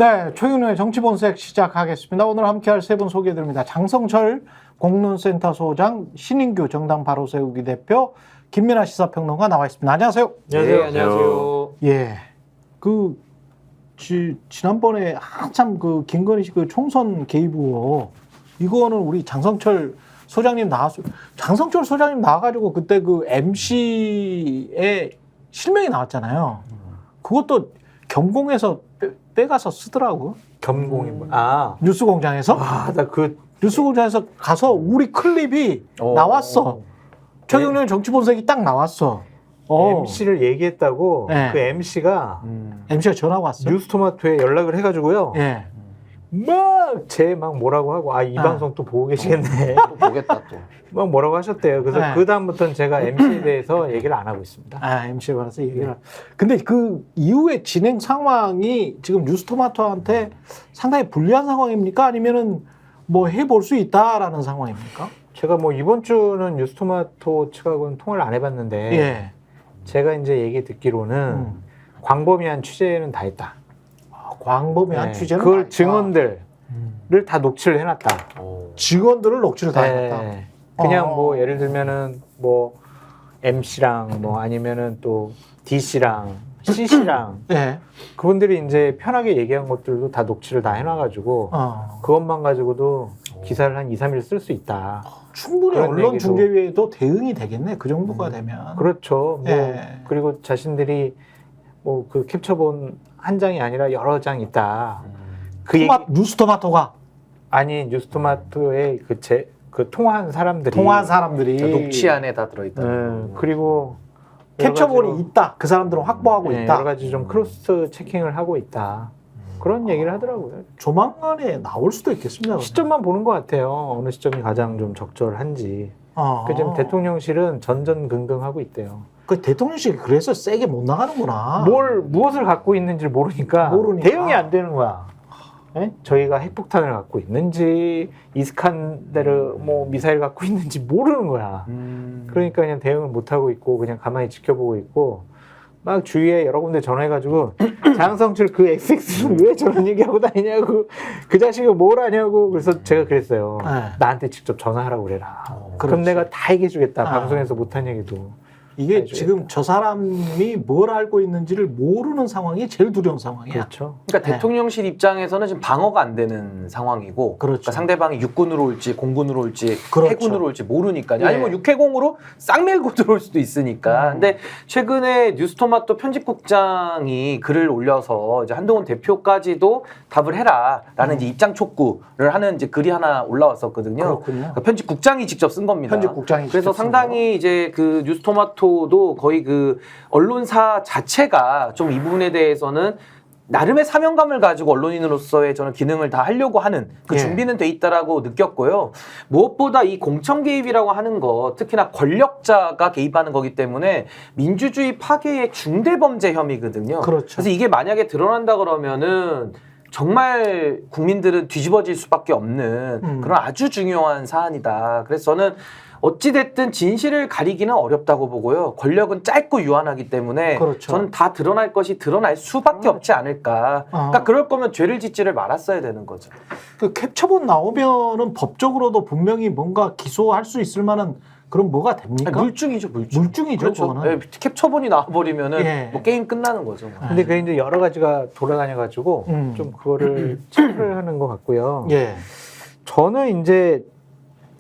네, 최근의 정치본색 시작하겠습니다. 오늘 함께할 세 분 소개해드립니다. 장성철 공론센터 소장, 신인규 정당 바로세우기 대표, 김민아 시사평론가 나와 있습니다. 안녕하세요. 네, 안녕하세요. 예, 지난번에 한참 김건희 씨 총선 개입 의혹, 이거는 우리 장성철 소장님 장성철 소장님 나와가지고 그때 MC의 실명이 나왔잖아요. 그것도 겸공해서 빼가서 쓰더라고. 겸공이 뉴스공장에서? 뉴스공장에서 가서 우리 클립이 나왔어. 최경련 정치본색이 딱 나왔어. MC를 얘기했다고. 네. 그 MC가 MC가 전화가 왔어요. 뉴스토마토에 연락을 해가지고요. 예. 막 뭐라고 하고 이 방송 또 보고 계시겠네. 또 보겠다 또. 막 뭐라고 하셨대요. 그래서 네. 그 다음부터는 제가 MC에 대해서 얘기를 안 하고 있습니다. MC에 관해서 얘기를. 근데 그 이후의 진행 상황이 지금 뉴스토마토한테 상당히 불리한 상황입니까? 아니면은 뭐 해볼 수 있다라는 상황입니까? 제가 이번 주는 뉴스토마토 측하고는 통화를 안 해봤는데 예. 제가 이제 얘기 듣기로는 광범위한 취재는 다 했다. 광범위한 취재는 그걸 아니다. 증언들을 다 녹취를 해놨다. 직원들을 녹취를 다 했다. 그냥 예를 들면은 MC랑 아니면은 또 DC랑 CC랑 예. 그분들이 이제 편하게 얘기한 것들도 다 녹취를 다 해놔가지고 그것만 가지고도 기사를 한 2, 3일 쓸 수 있다. 충분히 그런 언론 얘기도. 중개위에도 대응이 되겠네. 그 정도가 되면. 그렇죠. 예. 그리고 자신들이 그 캡처본 한 장이 아니라 여러 장 있다. 뉴스토마토가 아니 뉴스토마토의 그 통화한 사람들이 녹취 안에 다 들어있다. 그리고 캡처본이 있다. 그 사람들은 확보하고 있다. 여러 가지 좀 크로스 체킹을 하고 있다. 그런 얘기를 하더라고요. 조만간에 나올 수도 있겠습니다. 시점만 보는 것 같아요. 어느 시점이 가장 좀 적절한지. 지금 대통령실은 전전긍긍하고 있대요. 그 대통령실이 그래서 세게 못 나가는구나. 무엇을 갖고 있는지를 모르니까 대응이 안 되는 거야. 네? 저희가 핵폭탄을 갖고 있는지 이스칸데르 미사일 갖고 있는지 모르는 거야. 그러니까 그냥 대응을 못 하고 있고 그냥 가만히 지켜보고 있고 막 주위에 여러 군데 전화해가지고 장성철 그 XX는 왜 저런 얘기하고 다니냐고 그 자식은 뭘 하냐고 그래서 제가 그랬어요. 나한테 직접 전화하라고 그래라. 그럼 내가 다 얘기해주겠다. 방송에서 못한 얘기도. 이게 해주겠다. 지금 저 사람이 뭘 알고 있는지를 모르는 상황이 제일 두려운 상황이야. 그렇죠. 그러니까 대통령실 입장에서는 지금 방어가 안 되는 상황이고 그러니까 상대방이 육군으로 올지 공군으로 올지 해군으로 올지 모르니까요. 아니면 육해공으로 싹 밀고 들어올 수도 있으니까. 근데 최근에 뉴스토마토 편집국장이 글을 올려서 이제 한동훈 대표까지도 답을 해라라는 이제 입장 촉구를 하는 이제 글이 하나 올라왔었거든요. 그렇군요. 그러니까 편집국장이 직접 쓴 겁니다. 편집국장이 그래서 상당히 이제 그 뉴스토마토도 거의 그 언론사 자체가 좀 이 부분에 대해서는 나름의 사명감을 가지고 언론인으로서의 저는 기능을 다 하려고 하는 그 준비는 돼 있다라고 느꼈고요. 무엇보다 이 공천 개입이라고 하는 거, 특히나 권력자가 개입하는 거기 때문에 민주주의 파괴의 중대 범죄 혐의거든요. 그렇죠. 그래서 이게 만약에 드러난다 그러면은 정말 국민들은 뒤집어질 수밖에 없는 그런 아주 중요한 사안이다. 그래서 저는 어찌됐든 진실을 가리기는 어렵다고 보고요. 권력은 짧고 유한하기 때문에 저는 다 드러날 것이 드러날 수밖에 없지 않을까. 그러니까 그럴 거면 죄를 짓지를 말았어야 되는 거죠. 그 캡처본 나오면은 법적으로도 분명히 뭔가 기소할 수 있을 만한 그럼 뭐가 됩니까? 물증이죠, 물증. 물증이죠, 그렇죠. 그거는. 캡처본이 나와버리면은 게임 끝나는 거죠. 근데 그게 이제 여러 가지가 돌아다녀가지고 좀 그거를 체크를 하는 것 같고요. 저는 이제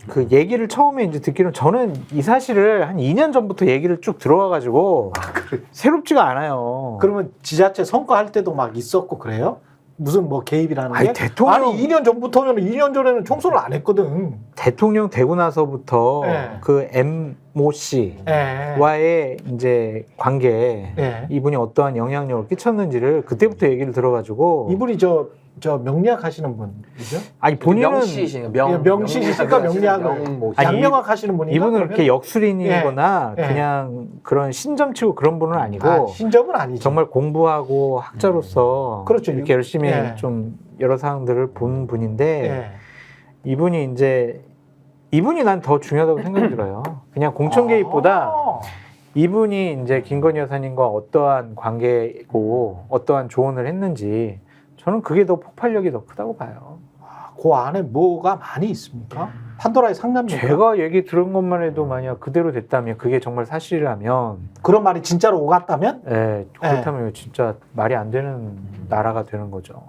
그 얘기를 처음에 이제 듣기로는 저는 이 사실을 한 2년 전부터 얘기를 쭉 들어와가지고 새롭지가 않아요. 그러면 지자체 선거할 때도 막 있었고 그래요? 무슨 개입이라는 게? 대통령... 아니 2년 전부터면 2년 전에는 총선을 안 했거든. 대통령 되고 나서부터 그 모 씨와의 이제 관계에 이분이 어떠한 영향력을 끼쳤는지를 그때부터 얘기를 들어가지고 이분이 저 명리학 하시는 분이죠? 아니 본인은 명시시니까 명리학을 양명학 하시는 분이 이분은 그렇게 역술인이거나 그냥 그런 신점치고 그런 분은 아니고 신점은 아니죠. 정말 공부하고 학자로서 그렇죠. 이렇게 열심히 좀 여러 사항들을 본 분인데 이분이 난 더 중요하다고 생각이 들어요. 그냥 공천 개입보다 이분이 이제 김건희 여사님과 어떠한 관계고 어떠한 조언을 했는지 저는 그게 더 폭발력이 더 크다고 봐요. 그 안에 뭐가 많이 있습니까? 판도라의 상납니까? 제가 얘기 들은 것만 해도 만약 그대로 됐다면 그게 정말 사실이라면 그런 말이 진짜로 오갔다면? 예, 그렇다면 진짜 말이 안 되는 나라가 되는 거죠.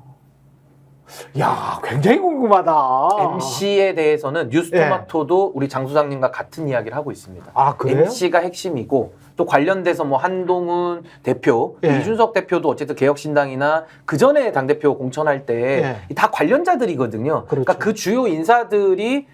야, 굉장히 궁금하다. MC에 대해서는 뉴스토마토도 우리 장 소장님과 같은 이야기를 하고 있습니다. 아, 그래요? MC가 핵심이고 또 관련돼서 뭐 한동훈 대표, 예. 이준석 대표도 어쨌든 개혁신당이나 그 전에 당 대표 공천할 때 다 관련자들이거든요. 그러니까 그 주요 인사들이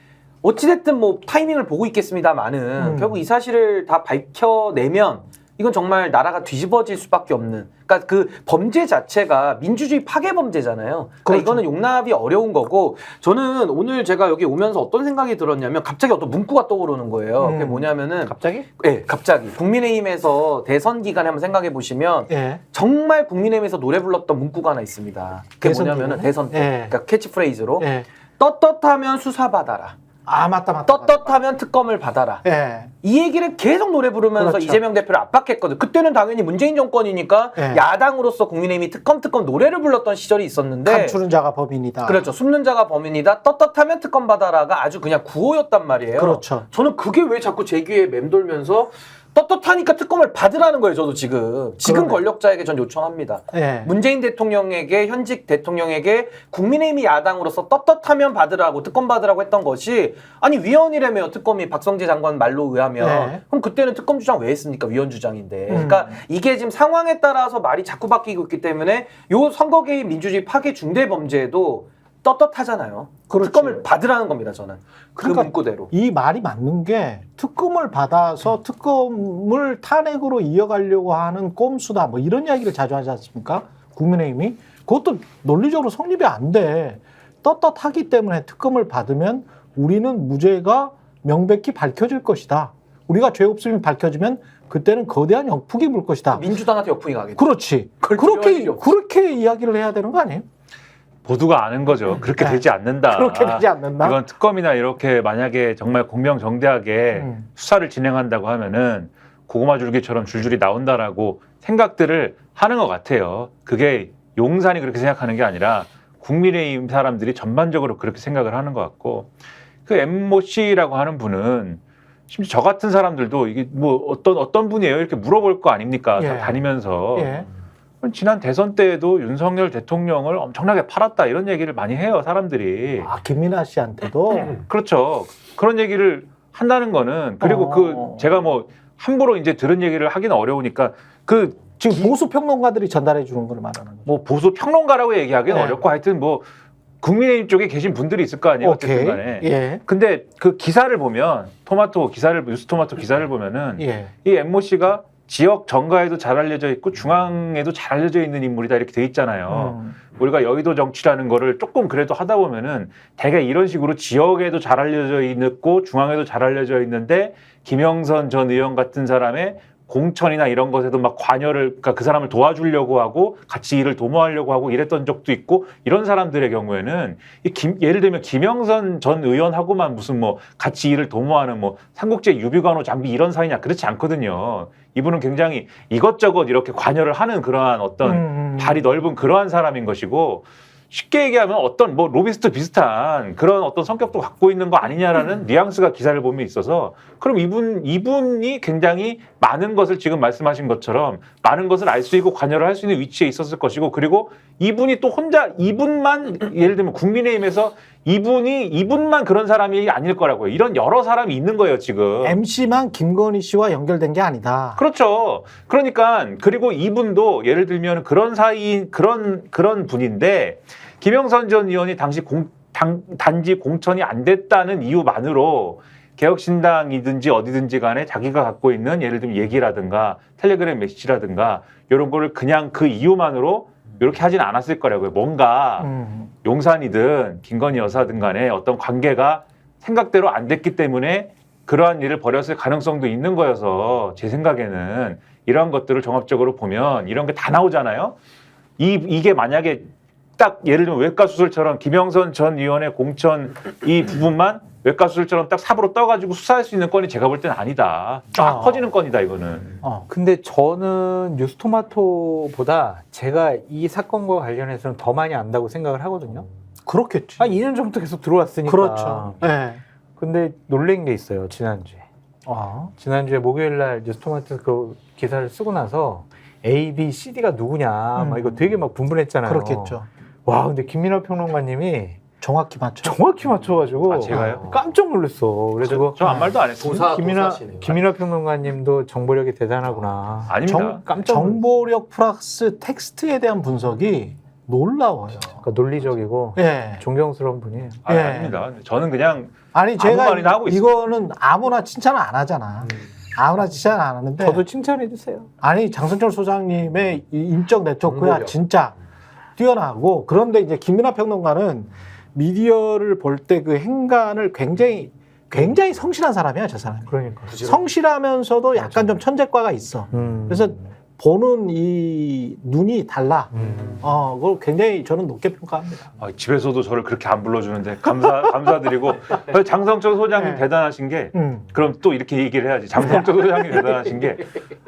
어찌됐든 뭐 타이밍을 보고 있겠습니다만은 결국 이 사실을 다 밝혀내면 이건 정말 나라가 뒤집어질 수밖에 없는. 그러니까 그 범죄 자체가 민주주의 파괴 범죄잖아요. 그러니까 그렇죠. 이거는 용납이 어려운 거고 저는 오늘 제가 여기 오면서 어떤 생각이 들었냐면 갑자기 어떤 문구가 떠오르는 거예요. 그게 뭐냐면은 갑자기? 네, 갑자기 국민의힘에서 대선 기간에 한번 생각해 보시면 예. 정말 국민의힘에서 노래 불렀던 문구가 하나 있습니다. 그게 대선 뭐냐면은 기간에? 대선 때, 예. 그러니까 캐치프레이즈로 예. 떳떳하면 수사받아라. 아, 맞다. 떳떳하면 특검을 받아라. 예. 이 얘기를 계속 노래 부르면서 그렇죠. 이재명 대표를 압박했거든. 그때는 당연히 문재인 정권이니까 예. 야당으로서 국민의힘이 특검 노래를 불렀던 시절이 있었는데 감추는 자가 법인이다. 그렇죠. 숨는 자가 범인이다. 떳떳하면 특검 받아라가 아주 그냥 구호였단 말이에요. 그렇죠. 저는 그게 왜 자꾸 제 귀에 맴돌면서 떳떳하니까 특검을 받으라는 거예요. 저도 지금 그러네. 권력자에게 전 요청합니다. 예. 문재인 대통령에게 현직 대통령에게 국민의힘이 야당으로서 떳떳하면 받으라고 특검 받으라고 했던 것이 아니 위헌이라며 특검이 박성재 장관 말로 의하면 네. 그럼 그때는 특검 주장 왜 했습니까? 위헌 주장인데. 그러니까 이게 지금 상황에 따라서 말이 자꾸 바뀌고 있기 때문에 요 선거 개입 민주주의 파괴 중대 범죄도 떳떳하잖아요. 그렇지. 특검을 받으라는 겁니다. 저는 그러니까 그 문구대로. 이 말이 맞는 게 특검을 받아서 특검을 탄핵으로 이어가려고 하는 꼼수다 뭐 이런 이야기를 자주 하지 않습니까? 국민의힘이 그것도 논리적으로 성립이 안 돼. 떳떳하기 때문에 특검을 받으면 우리는 무죄가 명백히 밝혀질 것이다. 우리가 죄 없음이 밝혀지면 그때는 거대한 역풍이 불 것이다. 민주당한테 역풍이 가겠죠. 그렇지. 그럴 필요 없죠. 그렇게 이야기를 해야 되는 거 아니에요? 모두가 아는 거죠. 그렇게 네. 되지 않는다. 그렇게 되지 않는다. 이건 특검이나 이렇게 만약에 정말 공명정대하게 수사를 진행한다고 하면은 고구마 줄기처럼 줄줄이 나온다라고 생각들을 하는 것 같아요. 그게 용산이 그렇게 생각하는 게 아니라 국민의힘 사람들이 전반적으로 그렇게 생각을 하는 것 같고 그 엠모 씨라고 하는 분은 심지어 저 같은 사람들도 이게 뭐 어떤 분이에요 이렇게 물어볼 거 아닙니까? 예. 다 다니면서. 예. 지난 대선 때에도 윤석열 대통령을 엄청나게 팔았다 이런 얘기를 많이 해요 사람들이. 아, 김민아 씨한테도 그렇죠. 그런 얘기를 한다는 거는 그리고 그 제가 뭐 함부로 이제 들은 얘기를 하기는 어려우니까 그 지금 보수 평론가들이 전달해 주는 걸 말하는 거죠. 뭐 보수 평론가라고 얘기하기는 네. 어렵고 하여튼 뭐 국민의힘 쪽에 계신 분들이 있을 거 아니에요 어쨌든 간에. 예. 근데 그 기사를 보면 뉴스토마토 기사를 보면은 예. 이 엠모 씨가 지역 정가에도 잘 알려져 있고 중앙에도 잘 알려져 있는 인물이다 이렇게 돼 있잖아요. 우리가 여의도 정치라는 거를 조금 그래도 하다 보면은 대개 이런 식으로 지역에도 잘 알려져 있고 중앙에도 잘 알려져 있는데 김영선 전 의원 같은 사람의 공천이나 이런 것에도 막 관여를 그러니까 그 사람을 도와주려고 하고 같이 일을 도모하려고 하고 이랬던 적도 있고 이런 사람들의 경우에는 예를 들면 김영선 전 의원하고만 무슨 뭐 같이 일을 도모하는 뭐 삼국지 유비관호 장비 이런 사이냐 그렇지 않거든요. 이분은 굉장히 이것저것 이렇게 관여를 하는 그러한 어떤 발이 넓은 그러한 사람인 것이고 쉽게 얘기하면 어떤 뭐 로비스트 비슷한 그런 어떤 성격도 갖고 있는 거 아니냐라는 뉘앙스가 기사를 보면 있어서 그럼 이분이 굉장히 많은 것을 지금 말씀하신 것처럼 많은 것을 알 수 있고 관여를 할 수 있는 위치에 있었을 것이고 그리고 이분이 또 혼자 이분만 예를 들면 국민의힘에서 이분만 그런 사람이 아닐 거라고요. 이런 여러 사람이 있는 거예요, 지금. MC만 김건희 씨와 연결된 게 아니다. 그렇죠. 그러니까 그리고 이분도 예를 들면 그런 그런 분인데 김영선 전 의원이 당시 단지 공천이 안 됐다는 이유만으로 개혁신당이든지 어디든지 간에 자기가 갖고 있는 예를 들면 얘기라든가 텔레그램 메시지라든가 이런 거를 그냥 그 이유만으로 이렇게 하진 않았을 거라고요. 뭔가 용산이든 김건희 여사든 간에 어떤 관계가 생각대로 안 됐기 때문에 그러한 일을 벌였을 가능성도 있는 거여서 제 생각에는 이러한 것들을 종합적으로 보면 이런 게 다 나오잖아요. 이게 만약에 딱 예를 들면 외과수술처럼 김영선 전 의원의 공천 이 부분만 외과수술처럼 딱 삽으로 떠가지고 수사할 수 있는 건이 제가 볼 때는 아니다. 쫙 퍼지는 건이다 이거는. 근데 저는 뉴스토마토보다 제가 이 사건과 관련해서는 더 많이 안다고 생각을 하거든요. 그렇겠지. 한 2년 전부터 계속 들어왔으니까. 그렇죠. 네. 근데 놀란 게 있어요, 지난주에. 지난주에 목요일 날 뉴스토마토 그 기사를 쓰고 나서 A, B, C, D가 누구냐 막 이거 되게 막 분분했잖아요. 그렇겠죠. 와, 근데 김민하 평론가님이 정확히 맞죠. 정확히 맞춰가지고 아, 제가요? 깜짝 놀랐어. 그래가지고 저 아무 말도 안 했어요. 김민하 평론가님도 정보력이 대단하구나. 아닙니다. 정보력 플러스 텍스트에 대한 분석이 놀라워요. 그러니까 논리적이고 예. 존경스러운 분이에요. 예. 아닙니다. 저는 그냥 아니 아무 제가 말이나 하고 있어요. 이거는 아무나 칭찬을 안 하잖아. 아무나 칭찬 안 하는데. 저도 칭찬해 주세요. 아니 장선철 소장님의 이 인적 네트워크야 정보력. 진짜 뛰어나고, 그런데 이제 김민하 평론가는 미디어를 볼 때 그 행간을 굉장히 성실한 사람이야, 저 사람이. 그러니까. 성실하면서도 약간 좀 천재과가 있어. 그래서 보는 이 눈이 달라. 그걸 굉장히 저는 높게 평가합니다. 집에서도 저를 그렇게 안 불러주는데 감사드리고 장성철 소장님 네. 대단하신 게 음. 그럼 또 이렇게 얘기를 해야지. 장성철 소장님 대단하신 게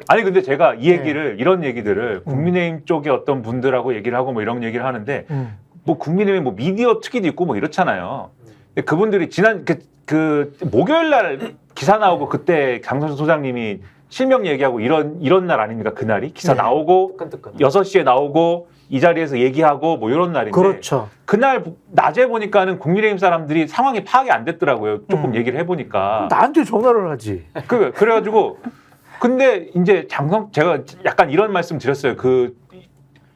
아니 근데 제가 이 얘기를 이런 얘기들을 국민의힘 쪽의 어떤 분들하고 얘기를 하고 뭐 이런 얘기를 하는데 뭐 국민의힘 뭐 미디어 특위도 있고 뭐 이렇잖아요. 근데 그분들이 지난 그 목요일 날 기사 나오고 그때 장성철 소장님이 실명 얘기하고 이런 날 아닙니까? 그날이 기사 네. 나오고 뜨끈뜨끈. 6시에 나오고 이 자리에서 얘기하고 뭐 이런 날인데 그렇죠. 그날 낮에 보니까는 국민의힘 사람들이 상황이 파악이 안 됐더라고요. 조금 얘기를 해보니까. 나한테 전화를 하지. 그래가지고 근데 이제 제가 약간 이런 말씀 드렸어요. 그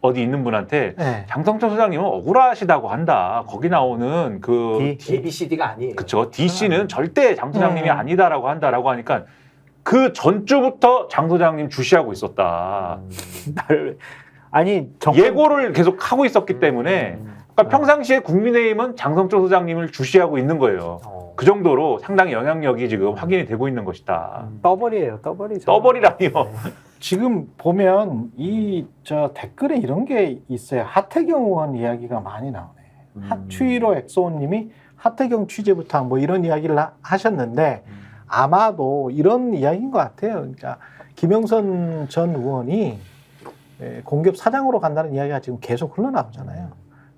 어디 있는 분한테 네. 장성철 소장님은 억울하시다고 한다. 거기 나오는 그 A, B, C, D가 아니에요. 그쵸. DC는 절대 장 소장님이 아니다라고 한다라고 하니까 그 전주부터 장 소장님 주시하고 있었다. 나를 아니 예고를 계속 하고 있었기 때문에 그러니까 평상시에 국민의힘은 장성철 소장님을 주시하고 있는 거예요. 그 정도로 상당히 영향력이 지금 확인이 되고 있는 것이다. 떠벌이에요, 떠벌이죠. 떠버리라니요. 지금 보면 저 댓글에 이런 게 있어요. 하태경 의원 이야기가 많이 나오네. 추이로 엑소님이 하태경 취재부터 뭐 이런 이야기를 하셨는데 아마도 이런 이야기인 것 같아요. 그러니까 김영선 전 의원이 공기업 사장으로 간다는 이야기가 지금 계속 흘러나오잖아요.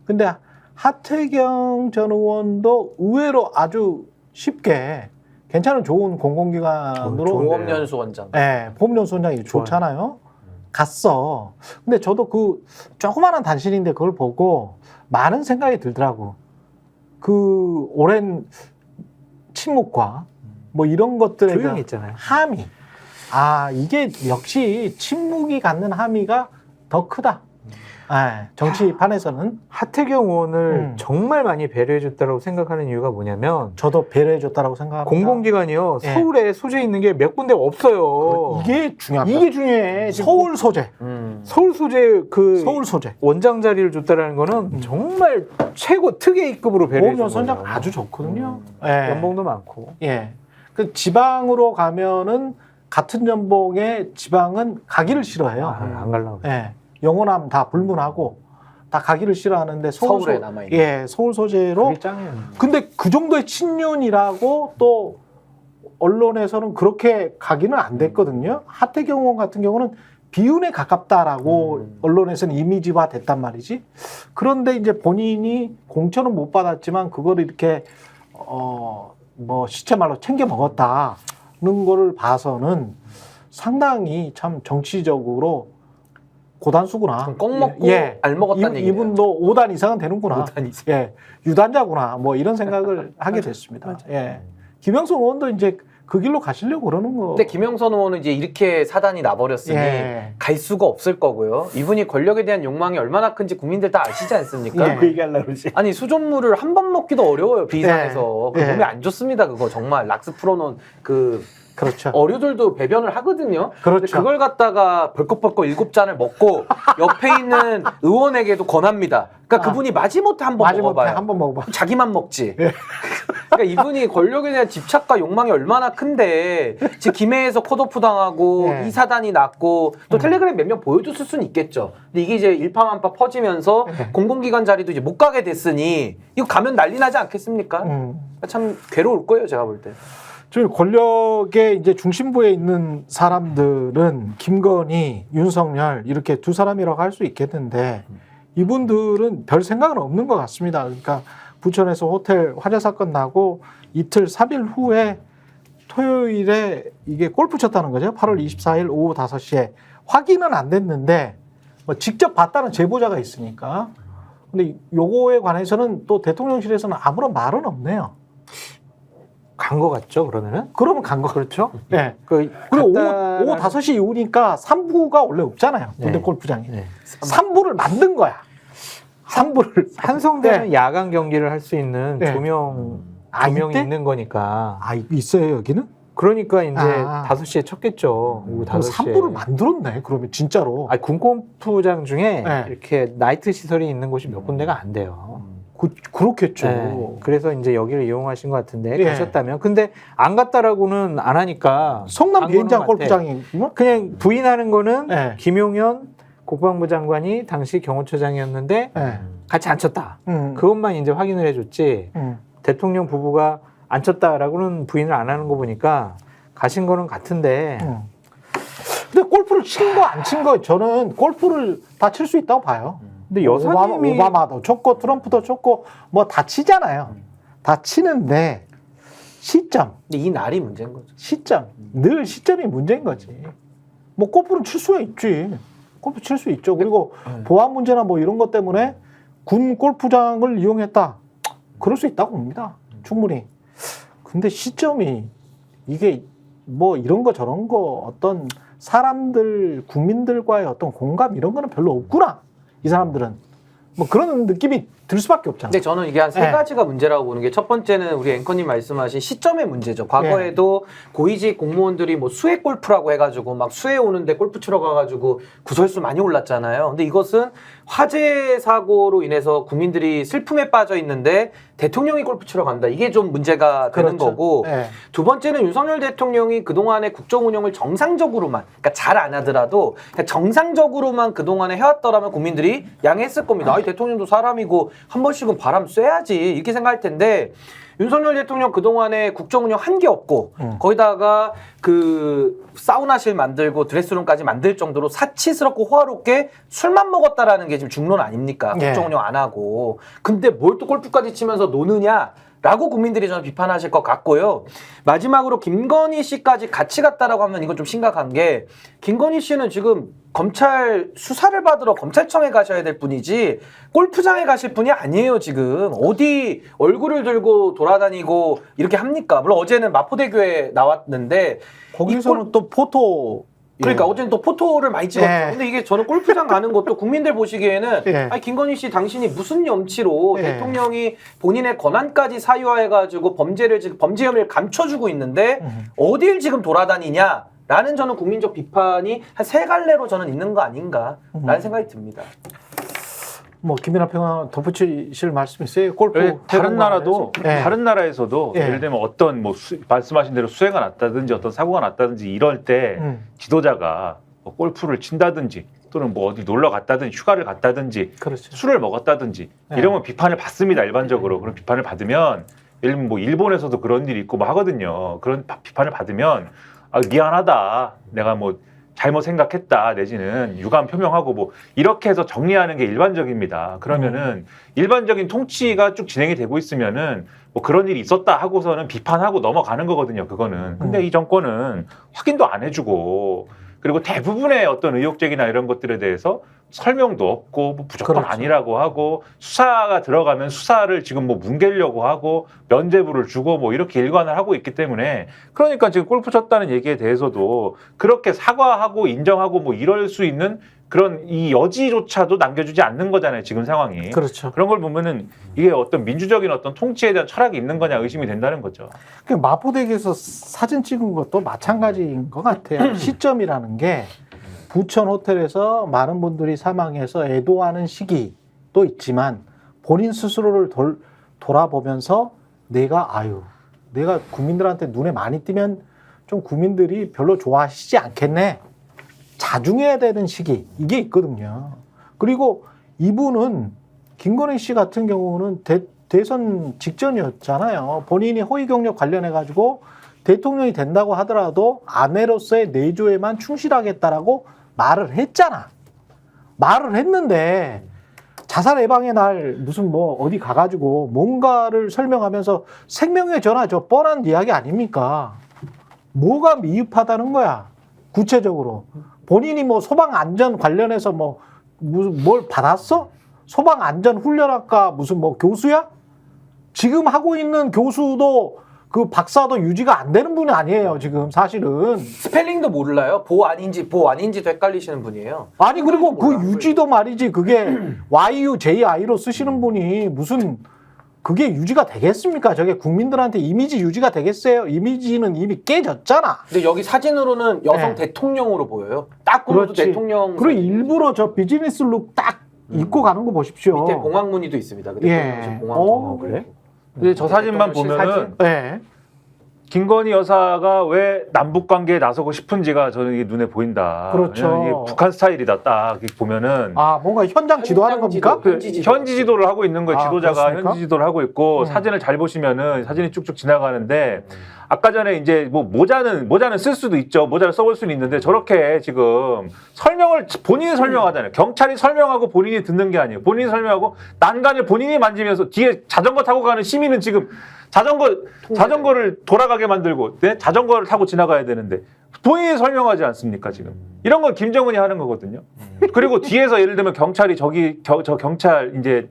근데 하태경 전 의원도 의외로 아주 쉽게 괜찮은 좋은 공공기관으로 보험연수원장. 네, 보험연수원장이 좋잖아요. 갔어. 근데 저도 그 조그마한 단신인데 그걸 보고 많은 생각이 들더라고. 그 오랜 침묵과 뭐 이런 것들에 조용히 대한 있잖아요. 함의. 이게 역시 침묵이 갖는 함의가 더 크다. 정치판에서는 하태경 의원을 정말 많이 배려해줬다고 생각하는 이유가 뭐냐면 저도 배려해줬다고 생각합니다. 공공기관이요. 예. 서울에 소재 있는 게 몇 군데 없어요. 이게 중요합니다. 이게 중요해. 서울 소재. 서울 소재 서울 소재. 원장 자리를 줬다라는 거는 정말 최고 특혜급으로 배려해 준 보험연수원장 거예요. 아주 좋거든요. 예. 연봉도 많고. 예. 그 지방으로 가면은 같은 연봉에 지방은 가기를 싫어해요. 안 가려고. 예. 영원함 다 불문하고 다 가기를 싫어하는데 서울에 남아있는. 예, 서울 소재로. 그게 짱이에요. 근데 그 정도의 친윤이라고 또 언론에서는 그렇게 가기는 안 됐거든요. 하태경 의원 같은 경우는 비윤에 가깝다라고 언론에서는 이미지화 됐단 말이지. 그런데 이제 본인이 공천은 못 받았지만 그걸 이렇게 뭐 시체말로 챙겨 먹었다는 거를 봐서는 상당히 참 정치적으로 고단수구나. 꽁 먹고 알 먹었다는 얘기예요. 이분도 5단 이상은 되는구나. 5단 이상. 예, 유단자구나. 뭐 이런 생각을 하게 됐습니다. 예, 김영선 의원도 이제 그 길로 가시려고 그러는 거. 근데 김영선 의원은 이제 이렇게 사단이 나버렸으니 예. 갈 수가 없을 거고요. 이분이 권력에 대한 욕망이 얼마나 큰지 국민들 다 아시지 않습니까? 예. 그 얘기하려고 그러지. 아니 수돗물을 한 번 먹기도 어려워요. 비상에서. 예. 그 몸에 안 좋습니다. 그거 정말 락스 풀어놓은 그 그렇죠. 어류들도 배변을 하거든요. 그렇죠. 근데 그걸 갖다가 벌컥벌컥 7잔을 먹고 옆에 있는 의원에게도 권합니다. 그러니까 그분이 마지못해 한번 마지못해 먹어봐요. 한번 먹어봐. 자기만 먹지. 그러니까 이분이 권력에 대한 집착과 욕망이 얼마나 큰데 지금 김해에서 컷오프 당하고 네. 이 사단이 났고 또 텔레그램 몇 명 보여줬을 수는 있겠죠. 근데 이게 이제 일파만파 퍼지면서 네. 공공기관 자리도 이제 못 가게 됐으니 이거 가면 난리 나지 않겠습니까? 참 괴로울 거예요, 제가 볼 때. 저 권력의 이제 중심부에 있는 사람들은 김건희, 윤석열 이렇게 두 사람이라고 할 수 있겠는데 이분들은 별 생각은 없는 것 같습니다. 그러니까 부천에서 호텔 화재 사건 나고 이틀 3일 후에 토요일에 이게 골프 쳤다는 거죠. 8월 24일 오후 5시에 확인은 안 됐는데 뭐 직접 봤다는 제보자가 있으니까. 근데 요거에 관해서는 또 대통령실에서는 아무런 말은 없네요. 간 거 같죠, 그러면은? 그러면 간 거. 그렇죠? 네. 그 그리고 간단한- 오후 5시 이후니까 3부가 원래 없잖아요. 군대 네. 골프장에. 네. 3부를 만든 거야. 3부를. 한성대는 야간 경기를 할 수 있는 네. 조명이 이때? 있는 거니까. 아, 있어요, 여기는? 그러니까 이제 아. 5시에 쳤겠죠. 오후 그럼 5시에. 3부를 만들었네, 그러면 진짜로. 아니, 군골프장 중에 네. 이렇게 나이트 시설이 있는 곳이 몇 군데가 안 돼요. 그렇겠죠. 네. 그래서 이제 여기를 이용하신 것 같은데 예. 가셨다면. 근데 안 갔다라고는 안 하니까. 성남 간 비행장 거는 같아. 골프장이 뭐? 그냥 부인하는 거는 네. 김용현 국방부 장관이 당시 경호처장이었는데 네. 같이 안 쳤다. 음. 그것만 이제 확인을 해줬지. 음. 대통령 부부가 안 쳤다라고는 부인을 안 하는 거 보니까 가신 거는 같은데. 근데 골프를 친 거 안 친 거 저는 골프를 다 칠 수 있다고 봐요. 근데 여사님이 오바마도 쳤고 트럼프도 쳤고 뭐 다 치잖아요. 다 치는데 시점, 근데 이 날이 문제인 거죠. 시점 늘 시점이 문제인 거지. 뭐 골프는 칠 수가 있지. 골프 칠 수 있죠. 그리고 보안 문제나 뭐 이런 것 때문에 군 골프장을 이용했다. 그럴 수 있다고 봅니다. 충분히. 근데 시점이 이게 뭐 이런 거 저런 거 어떤 사람들 국민들과의 어떤 공감 이런 거는 별로 없구나. 이 사람들은 뭐 그런 느낌이 들 수밖에 없잖아. 근데 저는 이게 한 세 네. 가지가 문제라고 보는 게 첫 번째는 우리 앵커님 말씀하신 시점의 문제죠. 과거에도 고위직 공무원들이 뭐 수해 골프라고 해가지고 막 수해 오는데 골프 치러 가가지고 구설수 많이 올랐잖아요. 근데 이것은 화재 사고로 인해서 국민들이 슬픔에 빠져 있는데 대통령이 골프 치러 간다. 이게 좀 문제가 되는 그렇죠. 거고 네. 두 번째는 윤석열 대통령이 그동안의 국정 운영을 정상적으로만, 그러니까 잘 안 하더라도 그냥 정상적으로만 그동안에 해왔더라면 국민들이 양해했을 겁니다. 아, 이 대통령도 사람이고 한 번씩은 바람 쐬야지 이렇게 생각할 텐데 윤석열 대통령 그동안에 국정 운영 한 게 없고 거기다가 그 사우나실 만들고 드레스룸까지 만들 정도로 사치스럽고 호화롭게 술만 먹었다라는 게 지금 중론 아닙니까? 예. 국정 운영 안 하고. 근데 뭘 또 골프까지 치면서 노느냐? 라고 국민들이 저는 비판하실 것 같고요. 마지막으로 김건희 씨까지 같이 갔다라고 하면 이건 좀 심각한 게 김건희 씨는 지금 검찰 수사를 받으러 검찰청에 가셔야 될 분이지 골프장에 가실 분이 아니에요. 지금 어디 얼굴을 들고 돌아다니고 이렇게 합니까? 물론 어제는 마포대교에 나왔는데 거기서는 또 포토 그러니까 예. 어제는 또 포토를 많이 찍었죠. 예. 근데 이게 저는 골프장 가는 것도 국민들 보시기에는 예. 아니 김건희 씨 당신이 무슨 염치로 예. 대통령이 본인의 권한까지 사유화해가지고 범죄를 지금 범죄 혐의를 감춰주고 있는데 어딜 지금 돌아다니냐라는 저는 국민적 비판이 한 세 갈래로 저는 있는 거 아닌가라는 생각이 듭니다. 뭐 김연아 평화 덧붙이실 말씀 있어요? 골프 왜 다른 해본 나라도 예. 다른 나라에서도 예. 예를 들면 어떤 뭐 말씀하신 대로 수해가 났다든지 어떤 사고가 났다든지 이럴 때 지도자가 뭐 골프를 친다든지 또는 뭐 어디 놀러 갔다든지 휴가를 갔다든지 그렇죠. 술을 먹었다든지 예. 이러면 비판을 받습니다. 일반적으로 그런 비판을 받으면 예를 들면 뭐 일본에서도 그런 일이 있고 뭐 하거든요. 그런 비판을 받으면 아, 미안하다. 내가 뭐 잘못 생각했다 내지는 유감 표명하고 뭐 이렇게 해서 정리하는 게 일반적입니다. 그러면은 일반적인 통치가 쭉 진행이 되고 있으면은 뭐 그런 일이 있었다 하고서는 비판하고 넘어가는 거거든요. 그거는. 근데 이 정권은 확인도 안 해주고 그리고 대부분의 어떤 의혹 제기나 이런 것들에 대해서 설명도 없고 뭐 무조건 그렇죠. 아니라고 하고 수사가 들어가면 수사를 지금 뭐 뭉개려고 하고 면죄부를 주고 뭐 이렇게 일관을 하고 있기 때문에 그러니까 지금 골프 쳤다는 얘기에 대해서도 그렇게 사과하고 인정하고 뭐 이럴 수 있는 그런 이 여지조차도 남겨주지 않는 거잖아요. 지금 상황이. 그렇죠. 그런 걸 보면은 이게 어떤 민주적인 어떤 통치에 대한 철학이 있는 거냐 의심이 된다는 거죠. 그 마포대교에서 사진 찍은 것도 마찬가지인 것 같아요. 시점이라는 게 부천 호텔에서 많은 분들이 사망해서 애도하는 시기도 있지만 본인 스스로를 돌아보면서 내가 국민들한테 눈에 많이 띄면 좀 국민들이 별로 좋아하시지 않겠네. 자중해야 되는 시기 이게 있거든요. 그리고 이분은 김건희 씨 같은 경우는 대선 직전이었잖아요. 본인이 허위 경력 관련해 가지고 대통령이 된다고 하더라도 아내로서의 내조에만 충실하겠다라고 말을 했잖아. 말을 했는데 자살 예방의 날 무슨 뭐 어디 가가지고 뭔가를 설명하면서 생명의 전화 저 뻔한 이야기 아닙니까? 뭐가 미흡하다는 거야? 구체적으로 본인이 뭐 소방 안전 관련해서 뭐 무슨 뭘 받았어? 소방 안전 훈련학과 무슨 뭐 교수야? 지금 하고 있는 교수도 그 박사도 유지가 안 되는 분이 아니에요. 지금 사실은 스펠링도 몰라요. 보 아닌지도 헷갈리시는 분이에요. 아니 그리고 그 몰라. 유지도 말이지 그게 YUJI로 쓰시는 분이 무슨 그게 유지가 되겠습니까? 저게 국민들한테 이미지 유지가 되겠어요? 이미지는 이미 깨졌잖아. 근데 여기 사진으로는 여성 네. 대통령으로 보여요. 딱 보면 그렇지. 대통령. 그리고 일부러 저 비즈니스 룩 딱 입고 가는 거 보십시오. 밑에 봉황 무늬도 있습니다. 그 예. 대통령실 봉황. 그래? 근데 저 사진만 대통령실 보면은 네. 김건희 여사가 왜 남북 관계에 나서고 싶은지가 저는 이게 눈에 보인다. 그렇죠. 왜냐면 이게 북한 스타일이다. 딱 이렇게 보면은 아 뭔가 현장 지도하는 현장 겁니까? 지도. 그 현지 지도를 하고 있는 거예요. 아, 지도자가 그렇습니까? 현지 지도를 하고 있고 사진을 잘 보시면은 사진이 쭉쭉 지나가는데 아까 전에 이제 뭐 모자는 쓸 수도 있죠. 모자를 써볼 수는 있는데 저렇게 지금 설명을 본인이 설명하잖아요. 경찰이 설명하고 본인이 듣는 게 아니에요. 본인이 설명하고 난간을 본인이 만지면서 뒤에 자전거 타고 가는 시민은 지금 자전거를 돌아가게 만들고 네? 자전거를 타고 지나가야 되는데 본인이 설명하지 않습니까 지금? 이런 건 김정은이 하는 거거든요. 그리고 뒤에서 예를 들면 경찰이 저 경찰 이제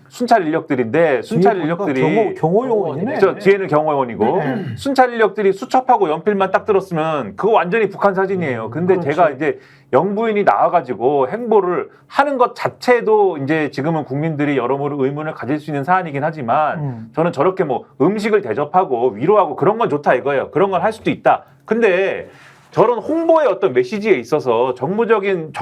순찰 인력들인데 순찰 인력들이 경호 요원이네. 저 뒤에는 경호원이고 네. 순찰 인력들이 수첩하고 연필만 딱 들었으면 그거 완전히 북한 사진이에요. 근데 그렇죠. 제가 이제 영부인이 나와가지고 행보를 하는 것 자체도 이제 지금은 국민들이 여러모로 의문을 가질 수 있는 사안이긴 하지만 저는 저렇게 뭐 음식을 대접하고 위로하고 그런 건 좋다 이거예요. 그런 건 할 수도 있다. 근데 저런 홍보의 어떤 메시지에 있어서 정무적인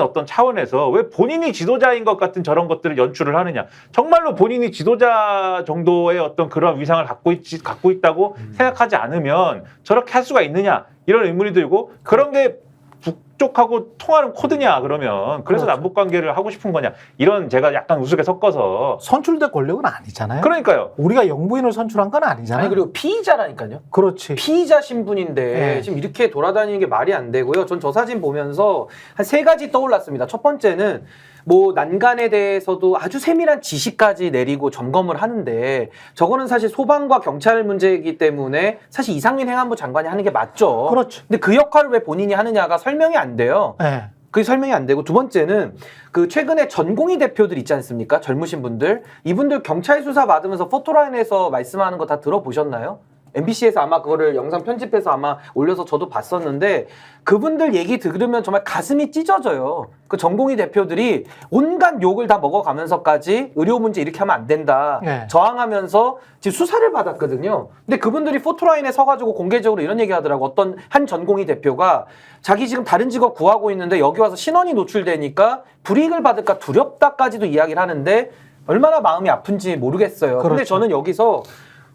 어떤 차원에서 왜 본인이 지도자인 것 같은 저런 것들을 연출을 하느냐. 정말로 본인이 지도자 정도의 어떤 그런 위상을 갖고 있다고 생각하지 않으면 저렇게 할 수가 있느냐. 이런 의문이 들고 그런 게 북쪽하고 통하는 코드냐 그러면 그래서 그렇죠. 남북 관계를 하고 싶은 거냐. 이런 제가 약간 우습게 섞어서 선출된 권력은 아니잖아요. 그러니까요. 우리가 영부인을 선출한 건 아니잖아요. 아니 그리고 피의자라니까요. 그렇지. 피의자 신분인데 네. 지금 이렇게 돌아다니는 게 말이 안 되고요. 전 저 사진 보면서 한 3가지 떠올랐습니다. 첫 번째는 뭐 난간에 대해서도 아주 세밀한 지시까지 내리고 점검을 하는데 저거는 사실 소방과 경찰 문제이기 때문에 사실 이상민 행안부 장관이 하는 게 맞죠. 그렇죠. 근데 그 역할을 왜 본인이 하느냐가 설명이 안 돼요. 네. 그게 설명이 안 되고 두 번째는 그 최근에 전공의 대표들 있지 않습니까? 젊으신 분들. 이분들 경찰 수사 받으면서 포토라인에서 말씀하는 거 다 들어보셨나요? MBC에서 아마 그거를 영상 편집해서 아마 올려서 저도 봤었는데 그분들 얘기 들으면 정말 가슴이 찢어져요. 그 전공의 대표들이 온갖 욕을 다 먹어가면서까지 의료 문제 이렇게 하면 안 된다. 네. 저항하면서 지금 수사를 받았거든요. 근데 그분들이 포토라인에 서가지고 공개적으로 이런 얘기 하더라고. 어떤 한 전공의 대표가 자기 지금 다른 직업 구하고 있는데 여기 와서 신원이 노출되니까 불이익을 받을까 두렵다까지도 이야기를 하는데 얼마나 마음이 아픈지 모르겠어요. 근데 그렇죠. 저는 여기서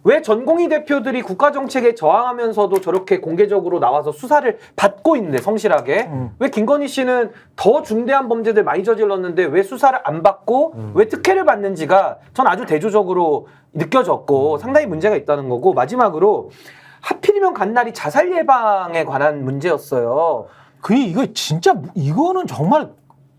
왜 전공의 대표들이 국가정책에 저항하면서도 저렇게 공개적으로 나와서 수사를 받고 있는데 성실하게 왜 김건희 씨는 더 중대한 범죄들 많이 저질렀는데 왜 수사를 안 받고 왜 특혜를 받는지가 전 아주 대조적으로 느껴졌고 상당히 문제가 있다는 거고 마지막으로 하필이면 간 날이 자살 예방에 관한 문제였어요. 이거 진짜 이거는 정말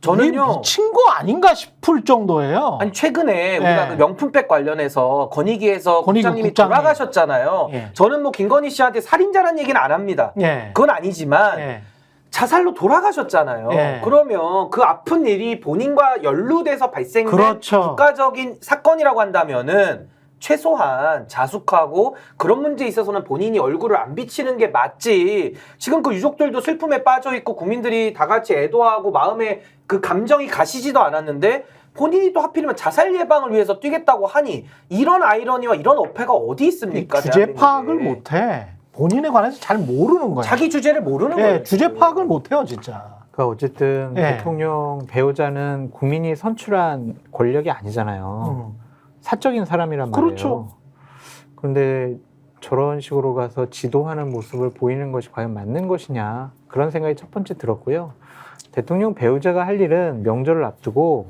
저는요. 이게 미친 거 아닌가 싶을 정도예요. 아니 최근에 우리가 그 명품백 관련해서 건희기에서 건희기 국장님이 국장님. 돌아가셨잖아요. 예. 저는 뭐 김건희 씨한테 살인자라는 얘기는 안 합니다. 예. 그건 아니지만 예. 자살로 돌아가셨잖아요. 예. 그러면 그 아픈 일이 본인과 연루돼서 발생된 그렇죠. 국가적인 사건이라고 한다면은 최소한 자숙하고 그런 문제에 있어서는 본인이 얼굴을 안 비치는 게 맞지. 지금 그 유족들도 슬픔에 빠져 있고 국민들이 다 같이 애도하고 마음에 그 감정이 가시지도 않았는데 본인이 또 하필이면 자살 예방을 위해서 뛰겠다고 하니 이런 아이러니와 이런 어폐가 어디 있습니까? 주제 파악을 대한민국에. 못해. 본인에 관해서 잘 모르는 거예요. 자기 주제를 모르는 예, 거예요. 주제 파악을 못해요, 진짜. 그러니까 어쨌든 예. 대통령 배우자는 국민이 선출한 권력이 아니잖아요. 사적인 사람이란 말이에요. 그렇죠. 그런데 저런 식으로 가서 지도하는 모습을 보이는 것이 과연 맞는 것이냐 그런 생각이 첫 번째 들었고요. 대통령 배우자가 할 일은 명절을 앞두고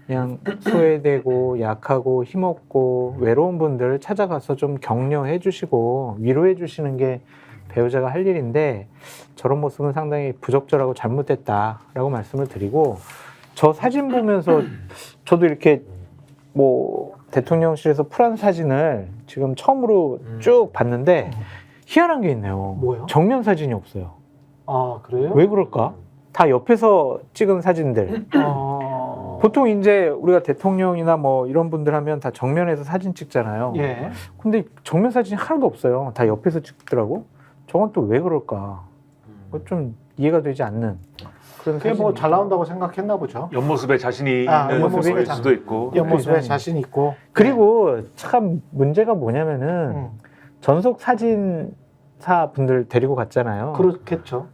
그냥 소외되고 약하고 힘없고 외로운 분들을 찾아가서 좀 격려해 주시고 위로해 주시는 게 배우자가 할 일인데 저런 모습은 상당히 부적절하고 잘못됐다라고 말씀을 드리고 저 사진 보면서 저도 이렇게 뭐 대통령실에서 풀한 사진을 지금 처음으로 쭉 봤는데 희한한 게 있네요. 뭐요? 정면 사진이 없어요. 아 그래요? 왜 그럴까? 다 옆에서 찍은 사진들. 보통 이제 우리가 대통령이나 뭐 이런 분들 하면 다 정면에서 사진 찍잖아요. 예. 근데 정면 사진이 하나도 없어요. 다 옆에서 찍더라고. 저건 또 왜 그럴까? 좀 이해가 되지 않는 그런 그게 뭐 사진입니다. 잘 나온다고 생각했나 보죠. 옆모습에 자신이 아, 있는 옆모습에 모습일 자- 수도 있고. 옆모습에 그래서- 자신 있고. 그리고 참 문제가 뭐냐면은 음, 전속 사진사 분들 데리고 갔잖아요. 그렇겠죠.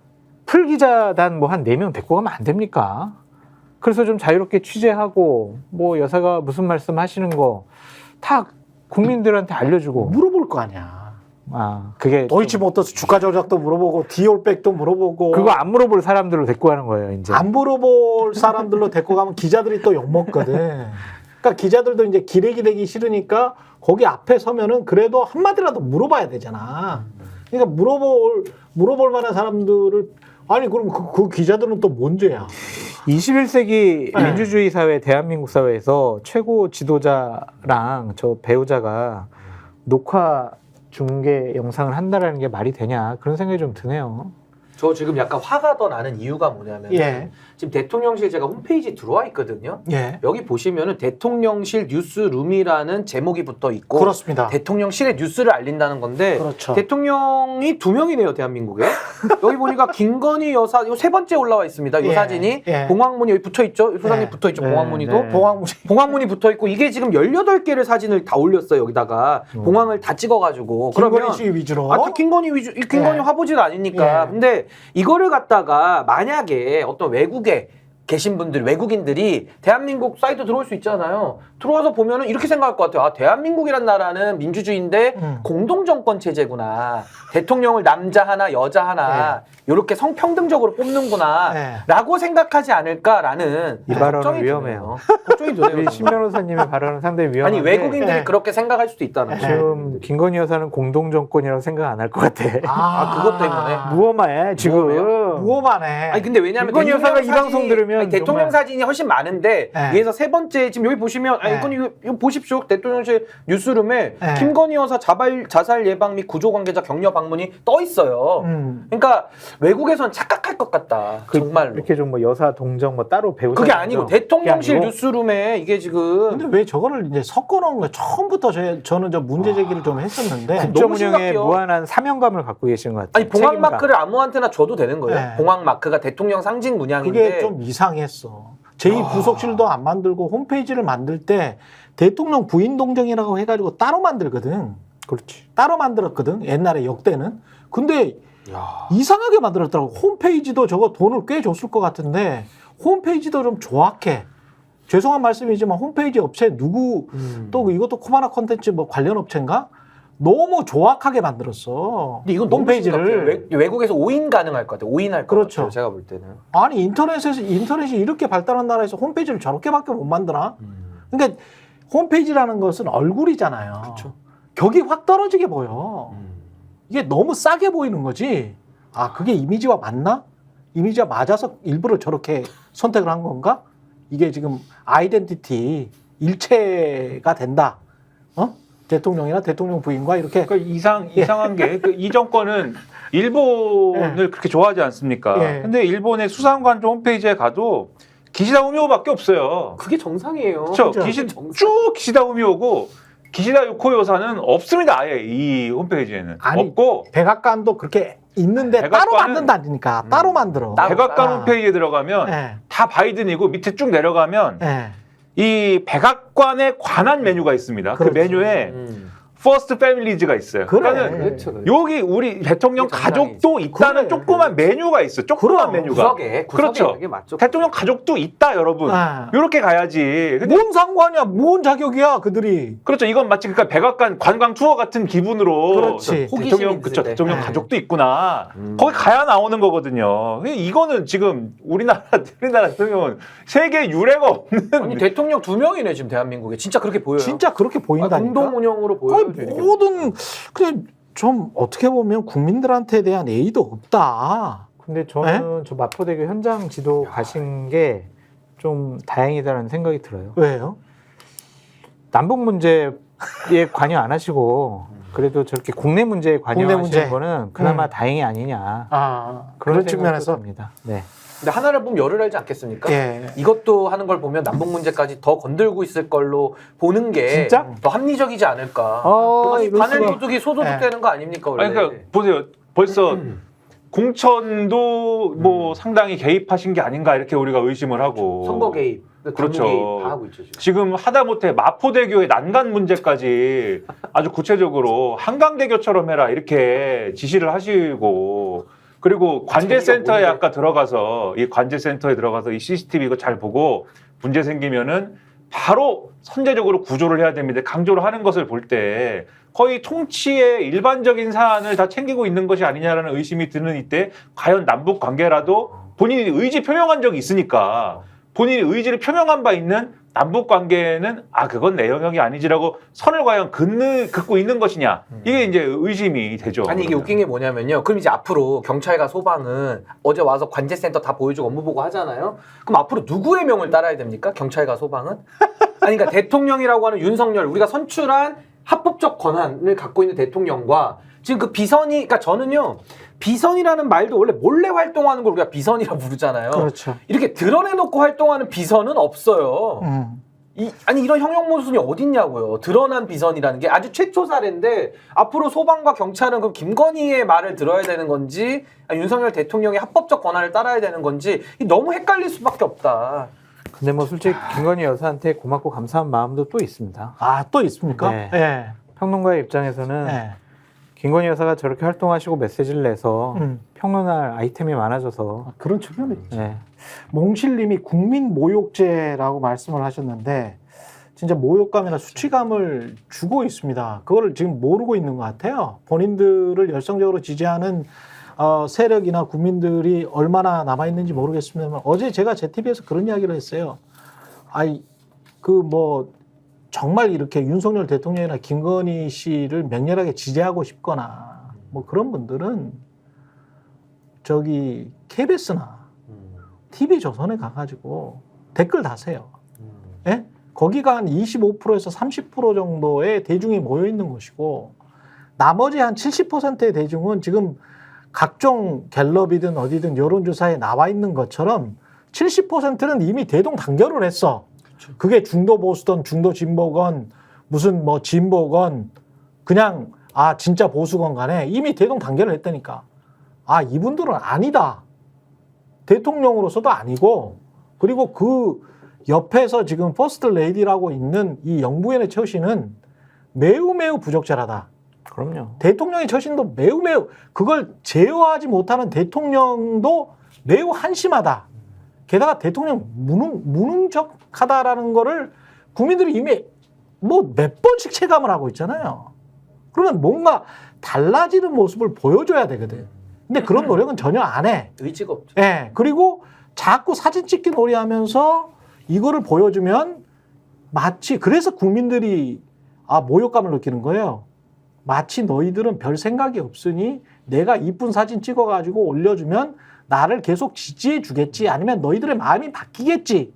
풀 기자단 뭐 한 4명 데리고 가면 안 됩니까? 그래서 좀 자유롭게 취재하고 뭐 여사가 무슨 말씀 하시는 거 다 국민들한테 알려주고 물어볼 거 아니야. 아 그게 도이치모터스 주가 조작도 물어보고 디올백도 물어보고. 그거 안 물어볼 사람들로 데리고 가는 거예요 이제. 안 물어볼 사람들로 데리고 가면 기자들이 또 욕먹거든. 그러니까 기자들도 이제 기레기 싫으니까 거기 앞에 서면은 그래도 한마디라도 물어봐야 되잖아. 그러니까 물어볼 만한 사람들을 아니 그럼 그 기자들은 또 뭔 죄야? 21세기 네. 민주주의 사회 대한민국 사회에서 최고 지도자랑 저 배우자가 녹화 중계 영상을 한다라는 게 말이 되냐 그런 생각이 좀 드네요. 저 지금 약간 화가 더 나는 이유가 뭐냐면 예. 지금 대통령실 제가 홈페이지 들어와 있거든요. 예. 여기 보시면은 대통령실 뉴스룸이라는 제목이 붙어 있고 그렇습니다. 대통령실의 뉴스를 알린다는 건데 그렇죠. 대통령이 2명이네요 대한민국에. 여기 보니까 김건희 여사 요 세 번째 올라와 있습니다. 이 예, 사진이 예. 봉황문이 여기 붙어 있죠. 소장님 예. 붙어 있죠. 네, 봉황문이도. 네. 봉황문이 붙어 있고 이게 지금 18개를 사진을 다 올렸어요. 여기다가 봉황을 다 찍어가지고. 김건희 씨 위주로. 아, 김건희 위주, 김건희 예. 화보질 아니니까. 예. 근데 이거를 갖다가 만약에 어떤 외국에 계신 분들, 외국인들이 대한민국 사이트 들어올 수 있잖아요. 들어와서 보면은 이렇게 생각할 것 같아요. 아, 대한민국이란 나라는 민주주의인데 공동정권 체제구나. 대통령을 남자 하나, 여자 하나, 이렇게 성평등적으로 뽑는구나. 예. 라고 생각하지 않을까라는 이 발언은 걱정이 위험해요. 드네요. 걱정이 드네요. 우리 신 변호사님의 발언은 상당히 위험한데 아니, 외국인들이 예. 그렇게 생각할 수도 있다는 거죠. 지금 김건희 여사는 공동정권이라고 생각 안 할 것 같아. 아, 그것 때문에. 무엄해 지금. 무엄하네. 아니 근데 왜냐하면 김건희 여사가 이 대통령 방송 들으면 아니, 대통령 정말- 사진이 훨씬 많은데 네. 위에서 세 번째 지금 여기 보시면 아니 네. 이거 보십시오 대통령실 뉴스룸에 네. 김건희 여사 자살 예방 및 구조 관계자 격려 방문이 떠 있어요. 그러니까 외국에선 착각할 것 같다. 정말로. 이렇게 좀 뭐 여사 동정 뭐 따로 배우자. 그게 아니고 대통령실 그게 아니고? 뉴스룸에 이게 지금 근데 왜 저거를 이제 섞어놓은 거야? 처음부터 저는 저 문제 제기를 좀 했었는데. 너무 국정 운영에 심각해요. 무한한 사명감을 갖고 계신 것 같아요. 아니 봉황 책임감. 마크를 아무한테나 줘도 되는 거예요. 네. 봉황 마크가 대통령 상징 문양인데 그게 좀 이상했어. 제2부속실도 안 만들고 홈페이지를 만들 때 대통령 부인 동정이라고 해가지고 따로 만들거든. 그렇지. 따로 만들었거든. 옛날에 역대는. 근데 이상하게 만들었더라고. 홈페이지도 저거 돈을 꽤 줬을 것 같은데 홈페이지도 좀 조악해. 죄송한 말씀이지만 홈페이지 업체 누구 또 이것도 코바나 콘텐츠 뭐 관련 업체인가? 너무 조악하게 만들었어. 근데 이건 너무 홈페이지를. 심각해요. 외국에서 오인 가능할 것 같아요. 오인할 것 그렇죠. 같아요. 제가 볼 때는. 아니 인터넷이 이렇게 발달한 나라에서 홈페이지를 저렇게밖에 못 만드나? 그러니까 홈페이지라는 것은 얼굴이잖아요. 그렇죠. 격이 확 떨어지게 보여. 이게 너무 싸게 보이는 거지. 아 그게 이미지와 맞나? 이미지와 맞아서 일부러 저렇게 선택을 한 건가? 이게 지금 아이덴티티 일체가 된다. 어? 대통령이나 대통령 부인과 이렇게 그러니까 이상한 게 이 정권은 일본을 그렇게 좋아하지 않습니까? 예. 근데 일본의 수상관조 홈페이지에 가도 기시다 우미오밖에 없어요. 그게 정상이에요. 그렇죠. 진짜. 쭉 기시다 우미오고 기시다 요코 여사는 없습니다. 아예 이 홈페이지에는 아니, 없고 백악관도 그렇게 있는데 백악관은- 따로 만든다니까. 따로 만들어. 따로. 백악관 아. 홈페이지에 들어가면 예. 다 바이든이고 밑에 쭉 내려가면 예. 이 백악관에 관한 메뉴가 있습니다. 그 그렇지. 메뉴에 퍼스트 패밀리즈가 있어요. 그래. 그러니까는 그렇죠. 여기 우리 대통령 그게 정상이지. 가족도 있다는 그래. 조그만 메뉴가 있어. 조그만 메뉴가. 구석에 그렇죠. 그게 맞죠. 대통령 가족도 있다, 여러분. 아. 이렇게 가야지. 근데 뭔 상관이야? 뭔 자격이야, 그들이? 그렇죠. 이건 마치 그러니까 백악관 관광 투어 같은 기분으로 그렇지. 호기심이 대통령 있을 그쵸 때. 대통령 네. 가족도 있구나. 거기 가야 나오는 거거든요. 이거는 지금 우리나라 대통령은 세계 유례가 없는. 아니 대통령 2명이네 지금 대한민국에. 진짜 그렇게 보여요. 진짜 그렇게 보인다니까. 공동 운영으로 보여요. 아니, 모든 그냥 좀 어떻게 보면 국민들한테 대한 예의도 없다. 근데 저는 저 마포대교 현장 지도 가신 게 좀 다행이다라는 생각이 들어요. 왜요? 남북 문제에 관여 안 하시고 그래도 저렇게 국내 문제에 국내 관여하시는 문제. 거는 그나마 다행이 아니냐. 아, 그런 그런 측면에서. 듭니다. 네. 근데 하나를 보면 열을 알지 않겠습니까? 예. 이것도 하는 걸 보면 남북 문제까지 더 건들고 있을 걸로 보는 게 진짜? 더 합리적이지 않을까. 아니, 이럴 바늘 수가. 도둑이 소도둑 네. 되는 거 아닙니까 원래? 아니 그러니까 보세요. 벌써 공천도 뭐 상당히 개입하신 게 아닌가 이렇게 우리가 의심을 하고 선거 개입, 그렇죠. 당무 개입 다 하고 있죠 지금. 지금 하다못해 마포대교의 난간 문제까지 아주 구체적으로 한강대교처럼 해라 이렇게 지시를 하시고 그리고 관제센터에 뭔데? 아까 들어가서 이 관제센터에 들어가서 이 CCTV 이거 잘 보고 문제 생기면은 바로 선제적으로 구조를 해야 됩니다. 강조를 하는 것을 볼 때 거의 통치의 일반적인 사안을 다 챙기고 있는 것이 아니냐라는 의심이 드는 이때 과연 남북 관계라도 본인이 의지 표명한 적이 있으니까 본인이 의지를 표명한 바 있는 남북 관계는 그건 내 영역이 아니지라고 선을 과연 긋고 있는 것이냐 이게 이제 의심이 되죠. 아니 이게 웃긴 게 뭐냐면요. 그럼 이제 앞으로 경찰과 소방은 어제 와서 관제센터 다 보여주고 업무 보고 하잖아요. 그럼 앞으로 누구의 명을 따라야 됩니까? 경찰과 소방은? 아니 그러니까 대통령이라고 하는 윤석열 우리가 선출한 합법적 권한을 갖고 있는 대통령과 지금 그 비선이 그러니까 저는요. 비선이라는 말도 원래 몰래 활동하는 걸 우리가 비선이라고 부르잖아요. 그렇죠. 이렇게 드러내놓고 활동하는 비선은 없어요. 아니 이런 형용 모순이 어딨냐고요. 드러난 비선이라는 게 아주 최초 사례인데 앞으로 소방과 경찰은 그럼 김건희의 말을 들어야 되는 건지 윤석열 대통령의 합법적 권한을 따라야 되는 건지 너무 헷갈릴 수밖에 없다. 근데 뭐 솔직히 김건희 여사한테 고맙고 감사한 마음도 또 있습니다. 아, 또 있습니까? 네. 예. 평론가의 입장에서는 예. 김건희 여사가 저렇게 활동하시고 메시지를 내서 음. 평론할 아이템이 많아져서 그런 측면이 있죠. 네. 몽실님이 국민 모욕죄라고 말씀을 하셨는데 진짜 모욕감이나 수치감을 주고 있습니다. 그거를 지금 모르고 있는 것 같아요. 본인들을 열성적으로 지지하는 세력이나 국민들이 얼마나 남아있는지 모르겠습니다만 어제 제가 JTBC에서 그런 이야기를 했어요. 정말 이렇게 윤석열 대통령이나 김건희 씨를 맹렬하게 지지하고 싶거나 뭐 그런 분들은 저기 KBS나 TV조선에 가가지고 댓글 다세요. 예? 거기가 한 25%에서 30% 정도의 대중이 모여 있는 것이고 나머지 한 70%의 대중은 지금 각종 갤럽이든 어디든 여론조사에 나와 있는 것처럼 70%는 이미 대동단결을 했어. 그게 중도 보수든 중도 진보건 무슨 뭐 진보건 그냥 진짜 보수건 간에 이미 대동단결을 했다니까. 이분들은 아니다. 대통령으로서도 아니고 그리고 그 옆에서 지금 퍼스트 레이디라고 있는 이 영부인의 처신은 매우 매우 부적절하다. 그럼요. 대통령의 처신도 매우 그걸 제어하지 못하는 대통령도 매우 한심하다. 게다가 대통령 무능적하다라는 거를 국민들이 이미 뭐 몇 번씩 체감을 하고 있잖아요. 그러면 뭔가 달라지는 모습을 보여줘야 되거든. 근데 그런 노력은 전혀 안 해. 의지가 없죠. 예. 그리고 자꾸 사진 찍기 놀이하면서 이거를 보여주면 마치 그래서 국민들이 모욕감을 느끼는 거예요. 마치 너희들은 별 생각이 없으니 내가 이쁜 사진 찍어가지고 올려주면 나를 계속 지지해 주겠지 아니면 너희들의 마음이 바뀌겠지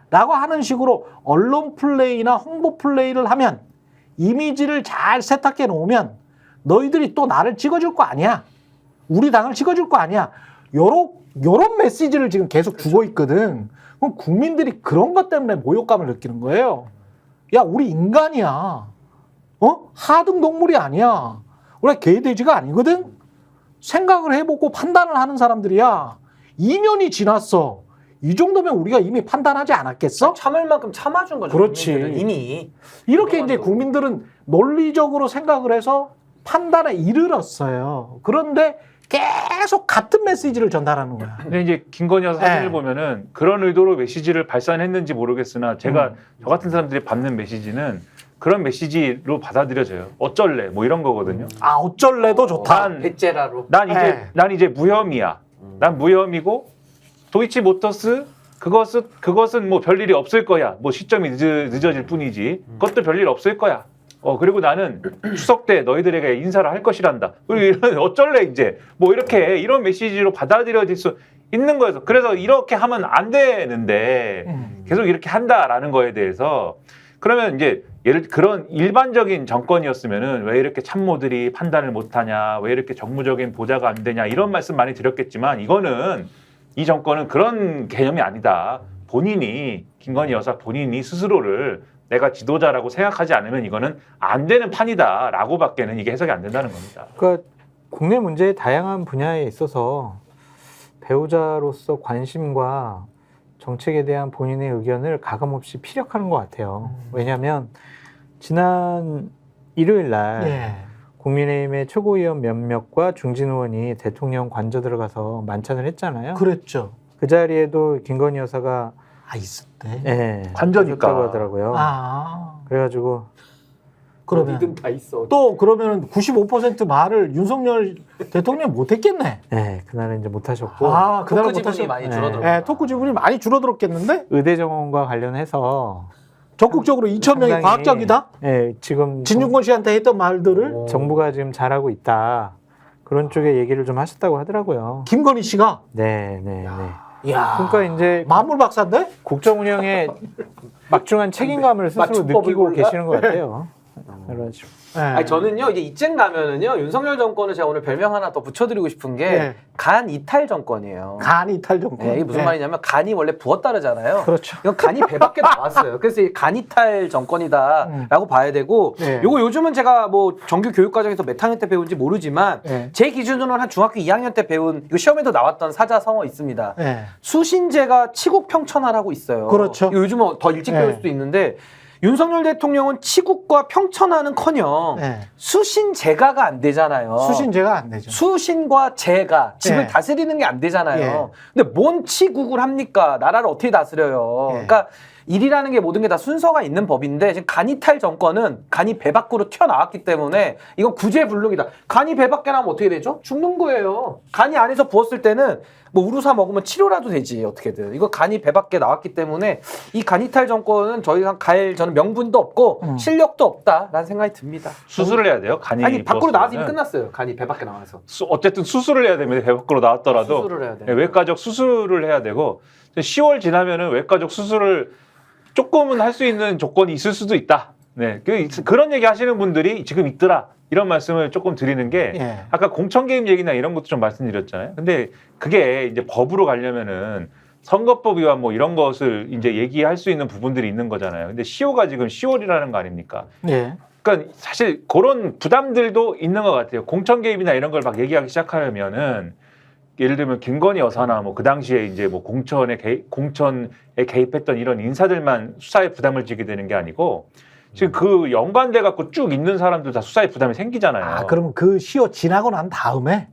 라고 하는 식으로 언론 플레이나 홍보 플레이를 하면 이미지를 잘 세탁해 놓으면 너희들이 또 나를 찍어줄 거 아니야. 우리 당을 찍어줄 거 아니야. 요런 메시지를 지금 계속 주고 있거든. 그럼 국민들이 그런 것 때문에 모욕감을 느끼는 거예요. 야, 우리 인간이야. 하등 동물이 아니야. 우리가 개돼지가 아니거든. 생각을 해보고 판단을 하는 사람들이야. 2년이 지났어. 이 정도면 우리가 이미 판단하지 않았겠어? 참을 만큼 참아준 거죠. 그렇지. 국민들은 이미. 이렇게 이제 국민들은 논리적으로 생각을 해서 판단에 이르렀어요. 그런데 계속 같은 메시지를 전달하는 거야. 근데 이제 김건희 여사 사진을 네. 보면은 그런 의도로 메시지를 발산했는지 모르겠으나 제가 저 같은 사람들이 받는 메시지는 그런 메시지로 받아들여져요. 어쩔래 뭐 이런 거거든요. 아, 어쩔래도 좋다. 배째라로. 네. 난 이제 무혐의야. 난 무혐의고 도이치모터스 그것은 뭐 별일이 없을 거야. 뭐 시점이 늦어질 뿐이지. 그것도 별일 없을 거야. 그리고 나는 추석 때 너희들에게 인사를 할 것이란다. 그리고 이런 어쩔래 이제 뭐 이렇게 이런 메시지로 받아들여질 수 있는 거여서 그래서 이렇게 하면 안 되는데 계속 이렇게 한다라는 거에 대해서 그러면 이제 그런 일반적인 정권이었으면은 왜 이렇게 참모들이 판단을 못하냐, 왜 이렇게 정무적인 보좌가 안 되냐 이런 말씀 많이 드렸겠지만 이거는 이 정권은 그런 개념이 아니다. 김건희 여사 본인이 스스로를 내가 지도자라고 생각하지 않으면 이거는 안 되는 판이다라고밖에는 이게 해석이 안 된다는 겁니다. 그러니까 국내 문제의 다양한 분야에 있어서 배우자로서 관심과 정책에 대한 본인의 의견을 가감없이 피력하는 것 같아요. 왜냐하면 지난 일요일 날 예. 국민의힘의 최고위원 몇몇과 중진 의원이 대통령 관저 들어가서 만찬을 했잖아요. 그랬죠. 그 자리에도 김건희 여사가 있었대. 예, 관저니까. 있었다고 하더라고요. 그래가지고 그러면 믿음 다 있어. 또 그러면 95% 말을 윤석열 대통령이 못했겠네. 네, 그날은 이제 못하셨고 그날 토크 지분이 못하셨. 많이 네. 줄어들었구나. 토크 지분이 많이 줄어들었겠는데 의대 정원과 관련해서 적극적으로 2천 명이 상당히, 과학적이다. 예, 지금 진중권 씨한테 했던 말들을 정부가 지금 잘하고 있다. 그런 쪽에 얘기를 좀 하셨다고 하더라고요. 김건희 씨가 네, 네, 네. 야, 그러니까 이제 마물 박사인데? 국정 운영에 막중한 책임감을 스스로 맞춤법을 느끼고 몰라? 계시는 것 같아요. 그래가지고 네. 아니 저는요 이제 이쯤 가면은요 윤석열 정권을 제가 오늘 별명 하나 더 붙여드리고 싶은 게 네. 간 이탈 정권이에요. 간 이탈 정권. 네, 이게 무슨 말이냐면 간이 원래 부었다 그러잖아요. 그렇죠. 이건 간이 배 밖에 나왔어요. 그래서 이 간 이탈 정권이다라고 봐야 되고 네. 요거 요즘은 제가 뭐 정규 교육 과정에서 몇 학년 때 배운지 모르지만 네. 제 기준으로는 한 중학교 2학년 때 배운 이거 시험에도 나왔던 사자성어 있습니다. 네. 수신제가 치국 평천하라고 있어요. 그렇죠. 이거 요즘은 더 일찍 네. 배울 수도 있는데 윤석열 대통령은 치국과 평천하는커녕 네. 수신제가가 안 되잖아요. 수신제가 안 되죠. 수신과 제가 집을 네. 다스리는 게 안 되잖아요. 예. 근데 뭔 치국을 합니까? 나라를 어떻게 다스려요? 예. 그러니까 일이라는 게 모든 게 다 순서가 있는 법인데 지금 간이탈 정권은 간이 배 밖으로 튀어나왔기 때문에 이건 구제불능이다. 간이 배 밖에 나면 어떻게 되죠? 죽는 거예요. 간이 안에서 부었을 때는 뭐 우루사 먹으면 치료라도 되지 어떻게든. 이거 간이 배 밖에 나왔기 때문에 이 간이탈 정권은 더 이상 갈 저는 명분도 없고 실력도 없다라는 생각이 듭니다. 수술을 해야 돼요. 간이 아니 밖으로 나와서 이미 부었으면은. 끝났어요. 간이 배 밖에 나와서. 어쨌든 수술을 해야 됩니다. 배 밖으로 나왔더라도 수술을 해야 돼요. 네, 외과적 수술을 해야 되고 10월 지나면은 외과적 수술을 조금은 할 수 있는 조건이 있을 수도 있다. 네, 그런 얘기 하시는 분들이 지금 있더라. 이런 말씀을 조금 드리는 게 예. 아까 공천 개입 얘기나 이런 것도 좀 말씀드렸잖아요. 근데 그게 이제 법으로 가려면은 선거법 위반 뭐 이런 것을 이제 얘기할 수 있는 부분들이 있는 거잖아요. 근데 시효가 지금 10월이라는 거 아닙니까? 예. 그러니까 사실 그런 부담들도 있는 것 같아요. 공천 개입이나 이런 걸 막 얘기하기 시작하려면은 예를 들면 김건희 여사나 뭐 그 당시에 이제 뭐 공천에 개입했던 이런 인사들만 수사에 부담을 지게 되는 게 아니고 지금 그 연관돼 갖고 쭉 있는 사람들 다 수사에 부담이 생기잖아요. 그럼 그 시효 지나고 난 다음에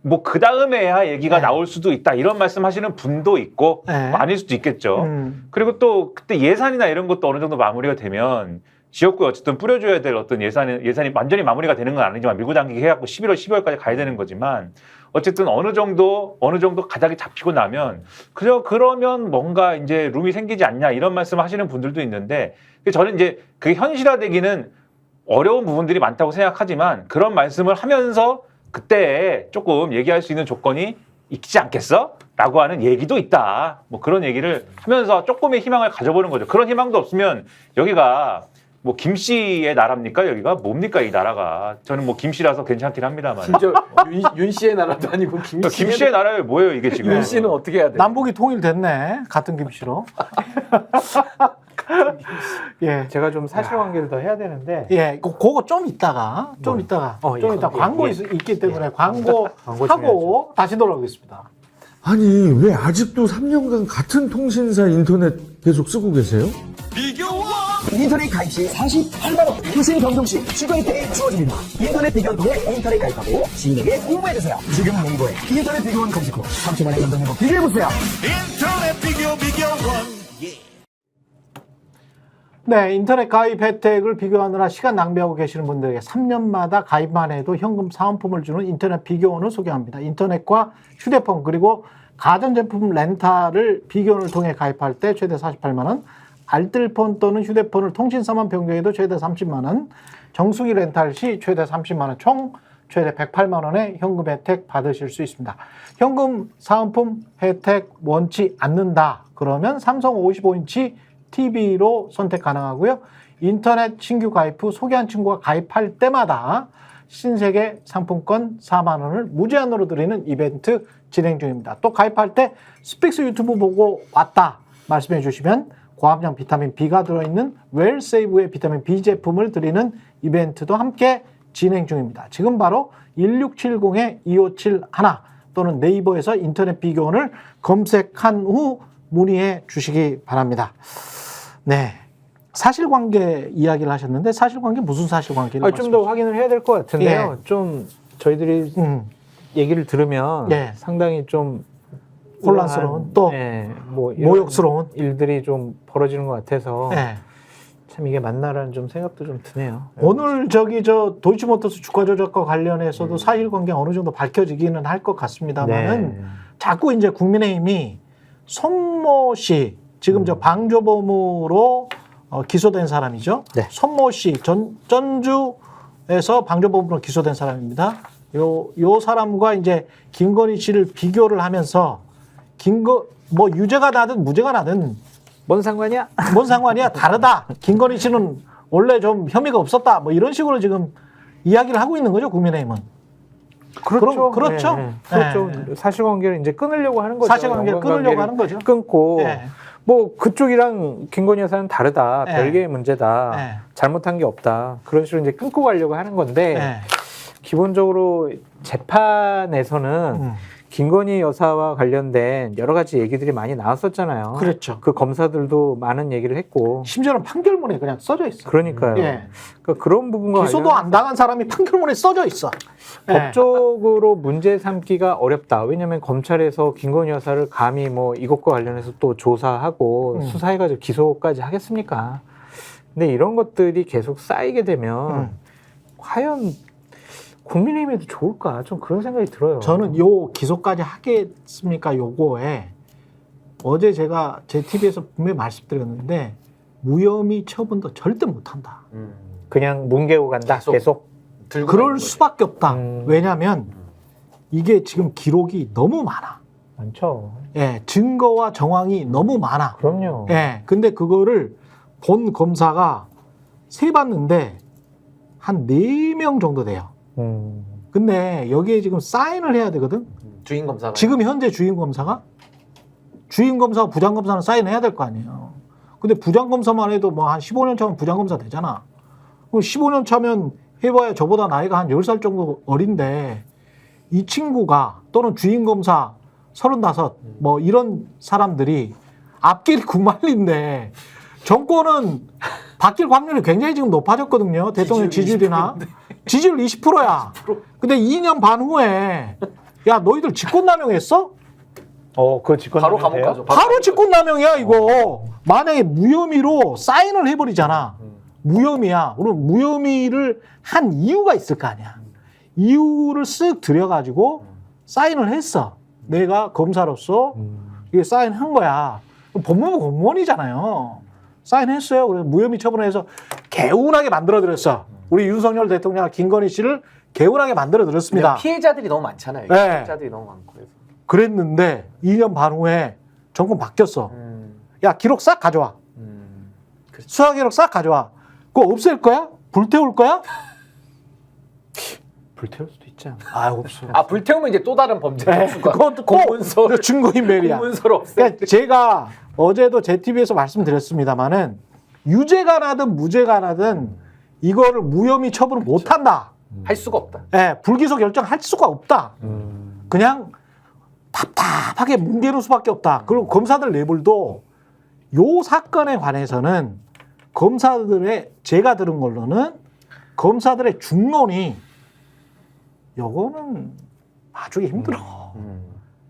뭐 그 다음에야 얘기가 네. 나올 수도 있다 이런 말씀하시는 분도 있고 네. 뭐 아닐 수도 있겠죠. 그리고 또 그때 예산이나 이런 것도 어느 정도 마무리가 되면 지역구에 어쨌든 뿌려줘야 될 어떤 예산이 완전히 마무리가 되는 건 아니지만 밀고 당기기 해갖고 11월, 12월까지 가야 되는 거지만 어쨌든 어느 정도 가닥이 잡히고 나면 그러면 뭔가 이제 룸이 생기지 않냐 이런 말씀 하시는 분들도 있는데 저는 이제 그게 현실화되기는 어려운 부분들이 많다고 생각하지만 그런 말씀을 하면서 그때 조금 얘기할 수 있는 조건이 있지 않겠어? 라고 하는 얘기도 있다. 뭐 그런 얘기를 하면서 조금의 희망을 가져보는 거죠. 그런 희망도 없으면 여기가 뭐 김씨의 나라입니까? 여기가 뭡니까 이 나라가? 저는 뭐 김씨라서 괜찮긴 합니다만. 진짜 윤 씨의 나라도 아니고 김씨의 나라에 뭐예요 이게 지금? 윤 씨는 어떻게 해야 돼? 남북이 통일됐네. 같은 김씨로. 예. 제가 좀 사실관계를 더 해야 되는데 예, 그거 좀 이따가 좀 이따가 예, 좀 이따 예, 광고 예. 있기 때문에 광고 광고 하고 다시 돌아오겠습니다. 아니 왜 아직도 3년간 같은 통신사 인터넷 계속 쓰고 계세요? 인터넷 가입 시 48만원 무슨 경종 시 추가이태에 주어집니다. 인터넷 비교원 통해 인터넷 가입하고 시민에게 홍보해주세요. 지금 네이버에 인터넷 비교원 검색 후 3초만에 감동 행복 비교해보세요. 네, 인터넷 가입 혜택을 비교하느라 시간 낭비하고 계시는 분들에게 3년마다 가입만 해도 현금 사은품을 주는 인터넷 비교원을 소개합니다. 인터넷과 휴대폰 그리고 가전제품 렌탈을 비교원을 통해 가입할 때 최대 48만 원, 알뜰폰 또는 휴대폰을 통신사만 변경해도 최대 30만 원, 정수기 렌탈 시 최대 30만 원, 총 최대 108만 원의 현금 혜택 받으실 수 있습니다. 현금 사은품 혜택 원치 않는다. 그러면 삼성 55인치 TV로 선택 가능하고요. 인터넷 신규 가입 후 소개한 친구가 가입할 때마다 신세계 상품권 4만 원을 무제한으로 드리는 이벤트 진행 중입니다. 또 가입할 때 스픽스 유튜브 보고 왔다 말씀해 주시면 고함량 비타민 B가 들어있는 웰세이브의 비타민 B 제품을 드리는 이벤트도 함께 진행 중입니다. 지금 바로 1670-2571 또는 네이버에서 인터넷 비교원을 검색한 후 문의해 주시기 바랍니다. 네. 사실관계 이야기를 하셨는데 사실관계 무슨 사실관계를 좀 더 확인을 해야 될 것 같은데요. 예. 좀 저희들이 얘기를 들으면 예. 상당히 좀 혼란스러운 또 뭐 이런 모욕스러운 일들이 좀 벌어지는 것 같아서 네. 참 이게 맞나라는 좀 생각도 좀 드네요. 오늘 도이치모터스 주가 조작과 관련해서도 사실관계 어느 정도 밝혀지기는 할 것 같습니다만은 네. 자꾸 이제 국민의힘이 손모 씨 지금 저 방조범으로 기소된 사람이죠. 네. 손모 씨 전주에서 방조범으로 기소된 사람입니다. 요 사람과 이제 김건희 씨를 비교를 하면서 뭐 유죄가 나든 무죄가 나든 뭔 상관이야? 뭔 상관이야? 다르다. 김건희 씨는 원래 좀 혐의가 없었다. 뭐 이런 식으로 지금 이야기를 하고 있는 거죠, 국민의힘은. 그렇죠. 그렇죠. 네. 그렇죠. 사실관계를 이제 끊으려고 하는 거죠. 사실관계를 끊으려고 하는 거죠. 끊고 네. 뭐 그쪽이랑 김건희 여사는 다르다. 네. 별개의 문제다. 네. 잘못한 게 없다. 그런 식으로 이제 끊고 가려고 하는 건데 네. 기본적으로 재판에서는 김건희 여사와 관련된 여러 가지 얘기들이 많이 나왔었잖아요. 그렇죠. 그 검사들도 많은 얘기를 했고. 심지어는 판결문에 그냥 써져 있어. 그러니까요. 예. 그러니까 그런 부분과 기소도 안 당한 사람이 판결문에 써져 있어. 예. 법적으로 문제 삼기가 어렵다. 왜냐하면 검찰에서 김건희 여사를 감히 뭐 이것과 관련해서 또 조사하고 수사해가지고 기소까지 하겠습니까? 근데 이런 것들이 계속 쌓이게 되면 과연 국민의힘에도 좋을까? 좀 그런 생각이 들어요. 저는 요 기소까지 하겠습니까? 요거에 어제 제가 제 TV에서 분명히 말씀드렸는데 무혐의 처분도 절대 못한다. 그냥 뭉개고 간다. 계속. 들고 그럴 다니는 거죠. 수밖에 없다. 왜냐하면 이게 지금 기록이 너무 많아. 많죠. 예, 증거와 정황이 너무 많아. 그럼요. 예, 근데 그거를 본 검사가 세봤는데 한 4명 정도 돼요. 근데 여기에 지금 사인을 해야 되거든. 주인 검사가 지금 현재 주임 검사가 부장 검사는 사인해야 될 거 아니에요. 근데 부장 검사만 해도 뭐 한 15년 차면 부장 검사 되잖아. 그럼 15년 차면 해봐야 저보다 나이가 한 10살 정도 어린데 이 친구가 또는 주임 검사 35 뭐 이런 사람들이 앞길이 구말린데 정권은 바뀔 확률이 굉장히 지금 높아졌거든요. 대통령 지지율이나. 지지율 20%야. 근데 2년 반 후에 야 너희들 직권남용했어? 그 직권 바로 감옥 가죠. 바로 직권남용이야 이거. 만약에 무혐의로 사인을 해버리잖아. 무혐의야. 그럼 무혐의를 한 이유가 있을 거 아니야. 이유를 쓱 들여가지고 사인을 했어. 내가 검사로서 이게 사인한 거야. 법무부 공무원이잖아요. 사인했어요. 그래서 무혐의 처분해서 개운하게 만들어드렸어. 우리 윤석열 대통령 김건희 씨를 개운하게 만들어드렸습니다. 피해자들이 너무 많잖아요. 네. 피해자들이 너무 많고 그래서. 그랬는데 2년 반 후에 정권 바뀌었어. 야 기록 싹 가져와. 수사 기록 싹 가져와. 그거 없앨 거야? 불태울 거야? 불태울 수도 있지 않아. 없어. 불태우면 이제 또 다른 범죄. 그것도 공문서를 증거인멸이야. 공문서를 없애. 그러니까 제가 어제도 제 TV에서 말씀드렸습니다만은 유죄가 나든 무죄가 나든 이거를 무혐의 처분을 못 한다. 할 수가 없다. 예, 불기소 결정할 수가 없다. 그냥 답답하게 뭉개는 수밖에 없다. 그리고 검사들 내부도 요 사건에 관해서는 검사들의 제가 들은 걸로는 검사들의 중론이 요거는 봐주기 힘들어.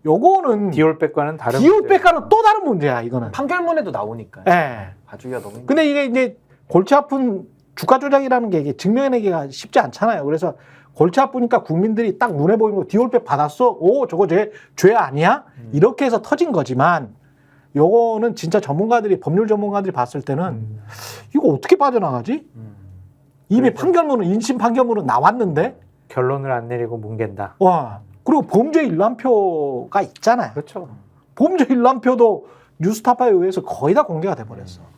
요거는 디올백과는 다른 디올백과는 또 다른 문제야. 이거는. 판결문에도 나오니까 예. 봐주기가 너무 힘들어요. 근데 이게 이제 골치 아픈 주가 조작이라는 게 이게 증명해내기가 쉽지 않잖아요. 그래서 골치 아프니까 국민들이 딱 눈에 보이는 거 디올백 받았어? 오, 저거 죄 아니야? 이렇게 해서 터진 거지만 요거는 진짜 전문가들이 법률 전문가들이 봤을 때는 이거 어떻게 빠져나가지? 이미 판결문은 인심 판결문은 나왔는데 결론을 안 내리고 뭉갠다. 와 그리고 범죄 일람표가 있잖아요. 그렇죠. 범죄 일람표도 뉴스타파에 의해서 거의 다 공개가 돼버렸어.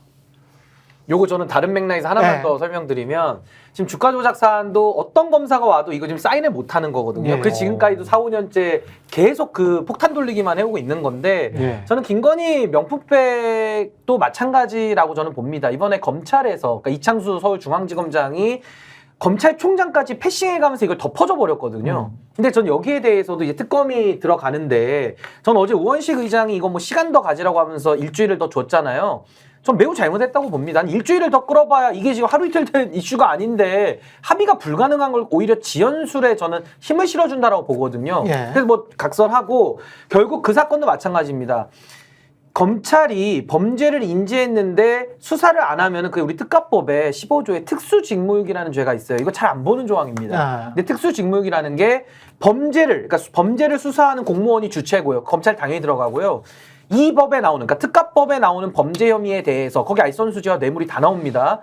요거 저는 다른 맥락에서 하나만 네. 더 설명드리면 지금 주가 조작 사안도 어떤 검사가 와도 이거 지금 사인을 못 하는 거거든요. 예. 그래서 지금까지도 4, 5년째 계속 그 폭탄 돌리기만 해오고 있는 건데 예. 저는 김건희 명품백도 마찬가지라고 저는 봅니다. 이번에 검찰에서 그러니까 이창수 서울중앙지검장이 검찰총장까지 패싱해가면서 이걸 덮어줘 버렸거든요. 근데 전 여기에 대해서도 이제 특검이 들어가는데 전 어제 우원식 의장이 이거 뭐 시간 더 가지라고 하면서 일주일을 더 줬잖아요. 전 매우 잘못했다고 봅니다. 한 일주일을 더 끌어봐야 이게 지금 하루 이틀 된 이슈가 아닌데 합의가 불가능한 걸 오히려 지연술에 저는 힘을 실어준다라고 보거든요. 예. 그래서 뭐 각설하고 결국 그 사건도 마찬가지입니다. 검찰이 범죄를 인지했는데 수사를 안 하면은 그 우리 특가법에 15조에 특수직무유기라는 죄가 있어요. 이거 잘 안 보는 조항입니다. 아. 근데 특수직무유기라는 게 그러니까 범죄를 수사하는 공무원이 주체고요. 검찰 당연히 들어가고요. 이 법에 나오는, 그러니까 특가법에 나오는 범죄 혐의에 대해서 거기 알선수재와 뇌물이 다 나옵니다.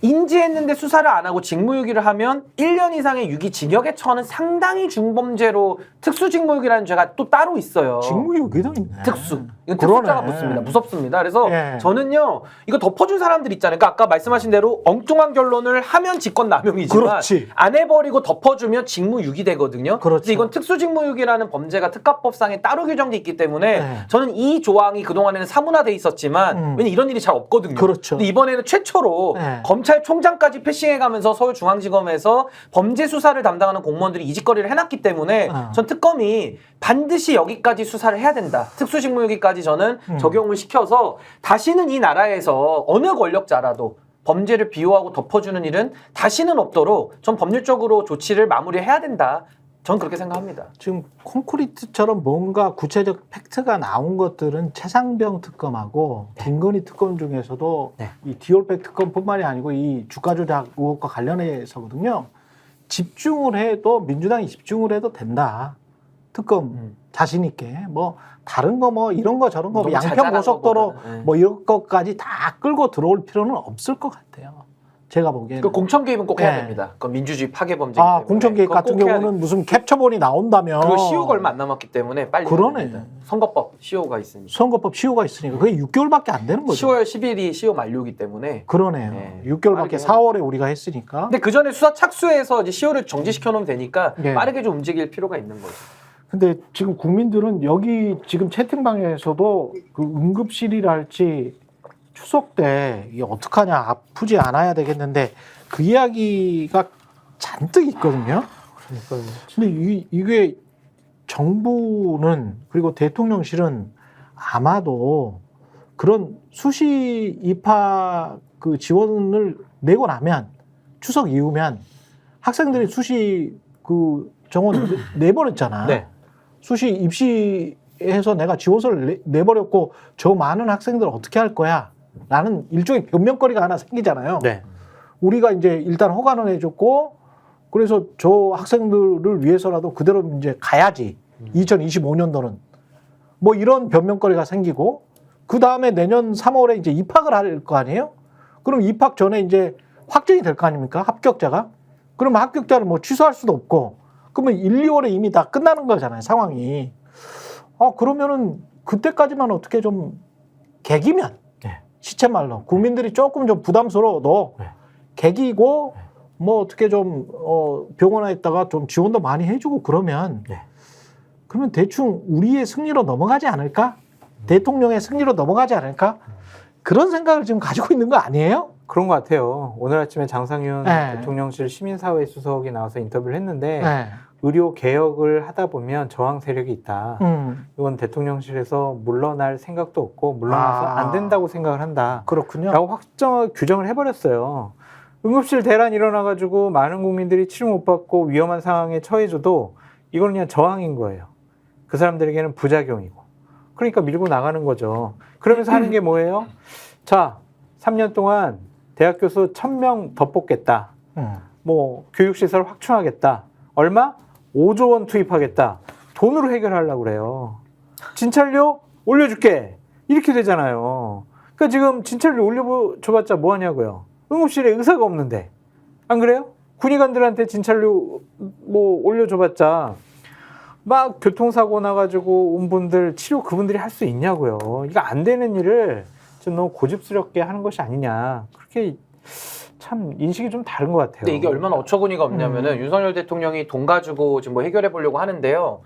인지했는데 수사를 안 하고 직무유기를 하면 1년 이상의 유기징역에 처하는 상당히 중범죄로 특수직무유기라는 죄가 또 따로 있어요. 직무유기도 있네. 특수. 이건 그러네. 특수자가 붙습니다. 무섭습니다. 그래서 예. 저는요, 이거 덮어준 사람들 있잖아요. 그러니까 아까 말씀하신 대로 엉뚱한 결론을 하면 직권남용이지만 그렇지. 안 해버리고 덮어주면 직무유기 되거든요. 그렇죠. 근데 이건 특수직무유기라는 범죄가 특가법상에 따로 규정돼 있기 때문에 예. 저는 이 조항이 그동안에는 사문화돼 있었지만 왜냐 이런 일이 잘 없거든요. 그렇죠. 근데 이번에는 최초로 예. 검찰총장까지 패싱해가면서 서울중앙지검에서 범죄 수사를 담당하는 공무원들이 이직거리를 해놨기 때문에 전 특검이 반드시 여기까지 수사를 해야 된다. 특수직무유기까지 저는 적용을 시켜서 다시는 이 나라에서 어느 권력자라도 범죄를 비호하고 덮어주는 일은 다시는 없도록 전 법률적으로 조치를 마무리해야 된다. 전 그렇게 생각합니다. 지금 콘크리트처럼 뭔가 구체적 팩트가 나온 것들은 최상병 특검하고 김건희 특검 중에서도 네. 이 디올백 특검뿐만이 아니고 이 주가 조작 의혹과 관련해서거든요. 집중을 해도 민주당이 집중을 해도 된다. 특검 자신 있게 뭐 다른 거 뭐 이런 거 저런 거 너무 양평 자잘한 고속도로 것보다는, 네. 뭐 이런 것까지 다 끌고 들어올 필요는 없을 것 같아요. 제가 보기에는. 그 공천 개입은 꼭 해야 네. 됩니다. 그건 민주주의 파괴 범죄이기 때문에. 공천 개입 그건 같은 꼭 해야 경우는 무슨 캡처본이 나온다면 그리고 시효가 얼마 안 남았기 때문에 빨리 그러네. 해야 됩니다. 선거법 시효가 있으니까. 선거법 시효가 있으니까 그게 6개월밖에 안 되는 거죠. 10월 10일이 시효 만료이기 때문에. 그러네요. 네. 6개월밖에 빠르게 4월에 우리가 했으니까. 근데 그 전에 수사 착수해서 이제 시효를 정지시켜 놓으면 되니까 네. 빠르게 좀 움직일 필요가 있는 거죠. 근데 지금 국민들은 여기 지금 채팅방에서도 그 응급실이랄지 추석 때 이게 어떡하냐 아프지 않아야 되겠는데 그 이야기가 잔뜩 있거든요. 근데 이게 정부는 그리고 대통령실은 아마도 그런 수시 입학 그 지원을 내고 나면 추석 이후면 학생들이 수시 그 정원 내버렸잖아. 네. 수시 입시해서 내가 지원서를 내버렸고 저 많은 학생들 어떻게 할 거야? 라는 일종의 변명거리가 하나 생기잖아요. 네. 우리가 이제 일단 허가는 해줬고 그래서 저 학생들을 위해서라도 그대로 이제 가야지. 2025년도는 뭐 이런 변명거리가 생기고 그 다음에 내년 3월에 이제 입학을 할 거 아니에요? 그럼 입학 전에 이제 확정이 될 거 아닙니까? 합격자가? 그러면 합격자를 뭐 취소할 수도 없고 그러면 1, 2월에 이미 다 끝나는 거잖아요, 상황이. 그러면은 그때까지만 어떻게 좀 개기면 시쳇말로 국민들이 조금 좀 부담스러워도 개기고 뭐 어떻게 좀 병원에 있다가 좀 지원도 많이 해주고 그러면 대충 우리의 승리로 넘어가지 않을까? 대통령의 승리로 넘어가지 않을까? 그런 생각을 지금 가지고 있는 거 아니에요? 그런 것 같아요. 오늘 아침에 장상윤 네. 대통령실 시민사회 수석이 나와서 인터뷰를 했는데 네. 의료 개혁을 하다 보면 저항 세력이 있다. 이건 대통령실에서 물러날 생각도 없고 물러나서 안 된다고 생각을 한다. 그렇군요. 라고 규정을 해버렸어요. 응급실 대란 일어나가지고 많은 국민들이 치료 못 받고 위험한 상황에 처해져도 이건 그냥 저항인 거예요. 그 사람들에게는 부작용이고. 그러니까 밀고 나가는 거죠. 그러면서 하는 게 뭐예요? 자, 3년 동안 대학 교수 1000명 더 뽑겠다. 뭐 교육시설 확충하겠다. 얼마? 5조 원 투입하겠다. 돈으로 해결하려고 그래요. 진찰료 올려줄게. 이렇게 되잖아요. 그러니까 지금 진찰료 올려줘봤자 뭐 하냐고요. 응급실에 의사가 없는데. 안 그래요? 군의관들한테 진찰료 뭐 올려줘봤자 막 교통사고 나가지고 온 분들 치료 그분들이 할 수 있냐고요. 이거 안 되는 일을 좀 너무 고집스럽게 하는 것이 아니냐. 그렇게 참 인식이 좀 다른 것 같아요. 근데 이게 얼마나 어처구니가 없냐면은 윤석열 대통령이 돈 가지고 지금 뭐 해결해 보려고 하는데요.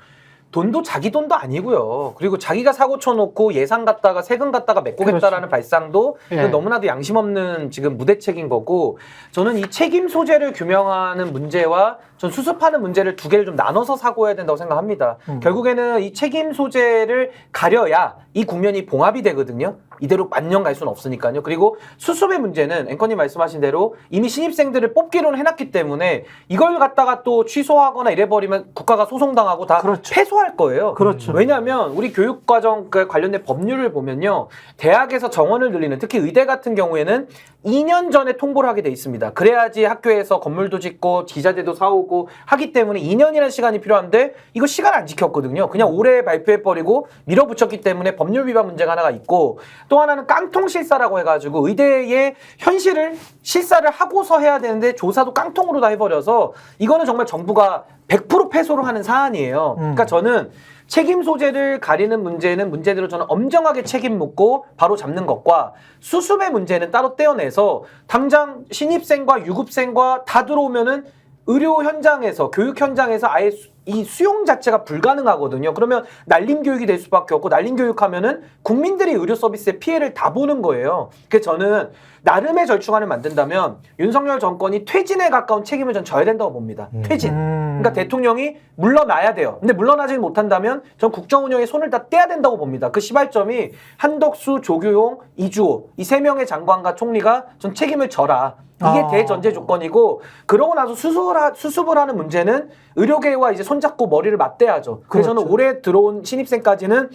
돈도 자기 돈도 아니고요. 그리고 자기가 사고 쳐놓고 예산 갖다가 세금 갖다가 메꾸겠다라는 발상도 예. 너무나도 양심 없는 지금 무대책인 거고, 저는 이 책임 소재를 규명하는 문제와 전 수습하는 문제를 두 개를 좀 나눠서 사고해야 된다고 생각합니다. 결국에는 이 책임 소재를 가려야 이 국면이 봉합이 되거든요. 이대로 만년 갈 수는 없으니까요. 그리고 수습의 문제는 앵커님 말씀하신 대로 이미 신입생들을 뽑기로는 해놨기 때문에 이걸 갖다가 또 취소하거나 이래버리면 국가가 소송당하고 다 그렇죠. 패소할 거예요. 그렇죠. 왜냐하면 우리 교육과정 관련된 법률을 보면요. 대학에서 정원을 늘리는, 특히 의대 같은 경우에는 2년 전에 통보를 하게 돼 있습니다. 그래야지 학교에서 건물도 짓고 기자재도 사오고 하기 때문에 2년이라는 시간이 필요한데 이거 시간 안 지켰거든요. 그냥 올해 발표해버리고 밀어붙였기 때문에 법률 위반 문제가 하나가 있고, 또 하나는 깡통 실사라고 해가지고 의대의 현실을 실사를 하고서 해야 되는데 조사도 깡통으로 다 해버려서 이거는 정말 정부가 100% 패소를 하는 사안이에요. 그러니까 저는 책임 소재를 가리는 문제는 문제대로 저는 엄정하게 책임 묻고 바로 잡는 것과, 수습의 문제는 따로 떼어내서 당장 신입생과 유급생과 다 들어오면은 의료 현장에서, 교육 현장에서 아예 이 수용 자체가 불가능하거든요. 그러면 날림 교육이 될 수밖에 없고, 날림 교육하면은 국민들이 의료 서비스의 피해를 다 보는 거예요. 그래서 저는 나름의 절충안을 만든다면 윤석열 정권이 퇴진에 가까운 책임을 전 져야 된다고 봅니다. 퇴진. 그러니까 대통령이 물러나야 돼요. 근데 물러나지 못한다면 전 국정 운영에 손을 다 떼야 된다고 봅니다. 그 시발점이 한덕수, 조규용, 이주호 이 세 명의 장관과 총리가 전 책임을 져라. 이게 대전제 조건이고, 그러고 나서 수습을 하는 문제는 의료계와 이제 손잡고 머리를 맞대야죠. 그래서 저는 올해 들어온 신입생까지는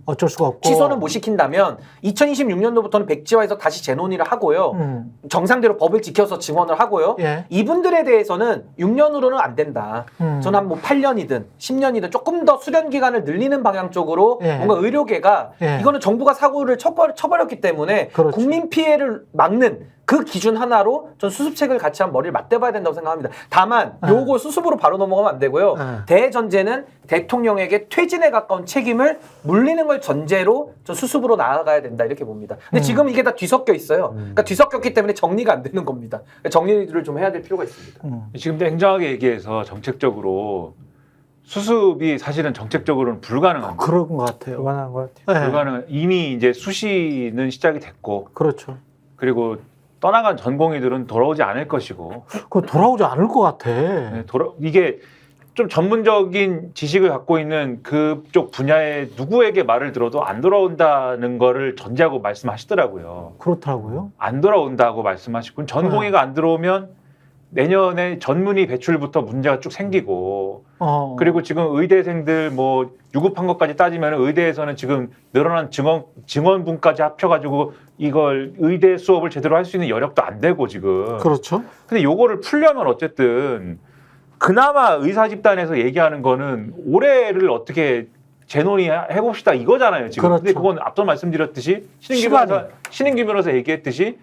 어쩔 수가 없고 취소는 못 시킨다면 2026년도부터는 백지화해서 다시 재논의를 하고요. 정상대로 법을 지켜서 증언을 하고요. 예. 이분들에 대해서는 6년으로는 안 된다. 저는 한 뭐 8년이든 10년이든 조금 더 수련 기간을 늘리는 방향 쪽으로 예. 뭔가 의료계가 이거는 정부가 사고를 쳐버렸기 때문에 그렇죠. 국민 피해를 막는 그 기준 하나로 전 수습책을 같이 한 머리를 맞대봐야 된다고 생각합니다. 다만 요거 수습으로 바로 넘어가면 안 되고요. 대전제는 대통령에게 퇴진에 가까운 책임을 물리는 걸 전제로 전 수습으로 나아가야 된다, 이렇게 봅니다. 근데 지금 이게 다 뒤섞여 있어요. 그러니까 뒤섞였기 때문에 정리가 안 되는 겁니다. 정리를 좀 해야 될 필요가 있습니다. 지금 냉정하게 얘기해서 정책적으로 수습이 사실은 정책적으로는 불가능한 거예요. 그런 것 같아요. 불가능한 것 같아요. 네. 불가능한, 이미 이제 수시는 시작이 됐고, 그렇죠. 그리고 떠나간 전공의들은 돌아오지 않을 것이고, 그 돌아오지 않을 것 같아. 네, 이게 좀 전문적인 지식을 갖고 있는 그쪽 분야의 누구에게 말을 들어도 안 돌아온다는 거를 전제하고 말씀하시더라고요. 그렇더라고요. 안 돌아온다고 말씀하시고, 전공의가 안 들어오면 내년에 전문의 배출부터 문제가 쭉 생기고, 그리고 지금 의대생들 뭐 유급한 것까지 따지면 의대에서는 지금 늘어난 증원분까지 합쳐가지고 이걸 의대 수업을 제대로 할 수 있는 여력도 안 되고 지금. 그렇죠. 근데 요거를 풀려면 어쨌든 그나마 의사 집단에서 얘기하는 거는 올해를 어떻게 재논의 해봅시다 이거잖아요 지금. 그렇죠. 근데 그건 앞서 말씀드렸듯이 신인규 변호사 얘기했듯이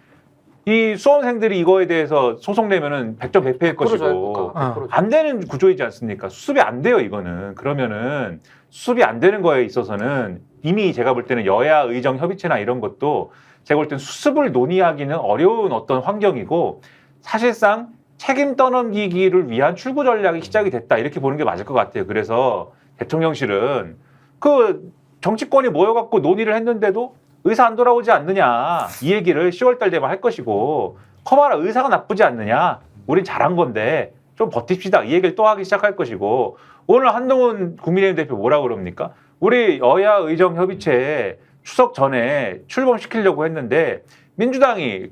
이 수험생들이 이거에 대해서 소송 내면은 100점 100패일 것이고 안 되는 구조이지 않습니까? 수습이 안 돼요 이거는. 그러면은 수습이 안 되는 거에 있어서는 이미 제가 볼 때는 여야 의정 협의체나 이런 것도 제가 볼 때는 수습을 논의하기는 어려운 어떤 환경이고, 사실상 책임 떠넘기기를 위한 출구 전략이 시작이 됐다 이렇게 보는 게 맞을 것 같아요. 그래서 대통령실은 그 정치권이 모여갖고 논의를 했는데도 의사 안 돌아오지 않느냐 이 얘기를 10월 달 되면 할 것이고, 커마라 의사가 나쁘지 않느냐 우린 잘한 건데 좀 버팁시다. 이 얘기를 또 하기 시작할 것이고 오늘 한동훈 국민의힘 대표 뭐라고 그럽니까? 우리 여야 의정 협의체에 추석 전에 출범시키려고 했는데 민주당이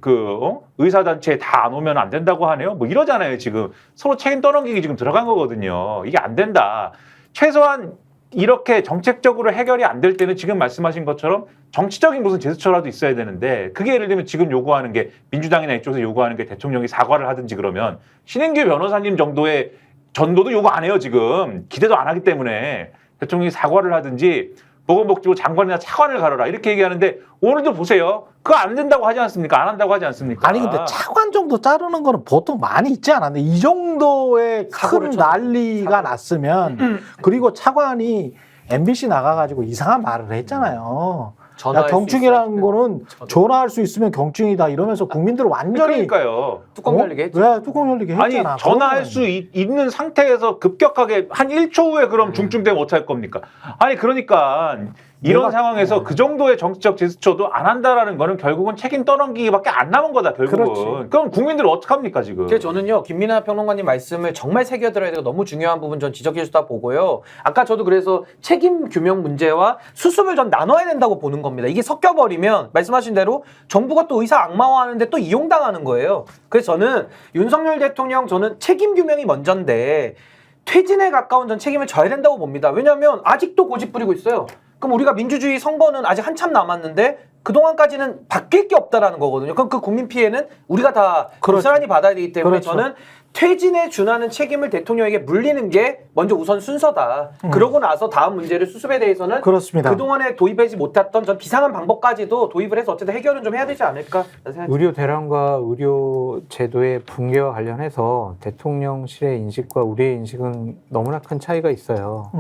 의사단체에 다 안 오면 안 된다고 하네요. 뭐 이러잖아요. 지금 서로 책임 떠넘기기 지금 들어간 거거든요. 이게 안 된다. 최소한 이렇게 정책적으로 해결이 안 될 때는 지금 말씀하신 것처럼 정치적인 무슨 제스처라도 있어야 되는데 그게 예를 들면 지금 요구하는 게 민주당이나 이쪽에서 요구하는 게 대통령이 사과를 하든지 그러면 신인규 변호사님 정도의 전도도 요구 안 해요. 지금 기대도 안 하기 때문에 대통령이 사과를 하든지 보건복지부 장관이나 차관을 가려라 이렇게 얘기하는데 오늘도 보세요. 그거 안 된다고 하지 않습니까? 안 한다고 하지 않습니까? 아니 근데 차관 정도 자르는 거는 보통 많이 있지 않았는데 이 정도의 큰 난리가 났으면 그리고 차관이 MBC 나가가지고 이상한 말을 했잖아요. 야, 경증이라는 거는 전화할 수 있으면 경증이다 이러면서 국민들을 완전히 그러니까요. 뚜껑 열리게 했죠. 왜 뚜껑 열리게 했잖아. 아니 전화할 수 있는 상태에서 급격하게 한 1초 후에 그럼 중증되면 어떡할 겁니까? 아니 그러니까 이런 상황에서 그 정도의 정치적 제스처도 안 한다라는 거는 결국은 책임 떠넘기기밖에 안 남은 거다 결국은. 그렇지. 그럼 국민들은 어떡합니까 지금? 그래서 저는요 김민하 평론가님 말씀을 정말 새겨들어야 되고 너무 중요한 부분 전 지적해 주다 보고요. 아까 저도 그래서 책임 규명 문제와 수습을 전 나눠야 된다고 보는 겁니다. 이게 섞여버리면 말씀하신 대로 정부가 또 의사 악마화하는데 또 이용당하는 거예요. 그래서 저는 윤석열 대통령 저는 책임 규명이 먼저인데 퇴진에 가까운 전 책임을 져야 된다고 봅니다. 왜냐하면 아직도 고집 부리고 있어요. 그럼 우리가 민주주의 선거는 아직 한참 남았는데 그동안까지는 바뀔 게 없다라는 거거든요. 그럼 그 국민 피해는 우리가 다 고스란히 받아야 되기 때문에 그렇죠. 저는 퇴진에 준하는 책임을 대통령에게 물리는 게 먼저 우선 순서다. 그러고 나서 다음 문제를 수습에 대해서는 그렇습니다. 그동안에 도입하지 못했던 전 비상한 방법까지도 도입을 해서 어쨌든 해결은 좀 해야 되지 않을까 생각합니다. 의료 대란과 의료 제도의 붕괴와 관련해서 대통령실의 인식과 우리의 인식은 너무나 큰 차이가 있어요.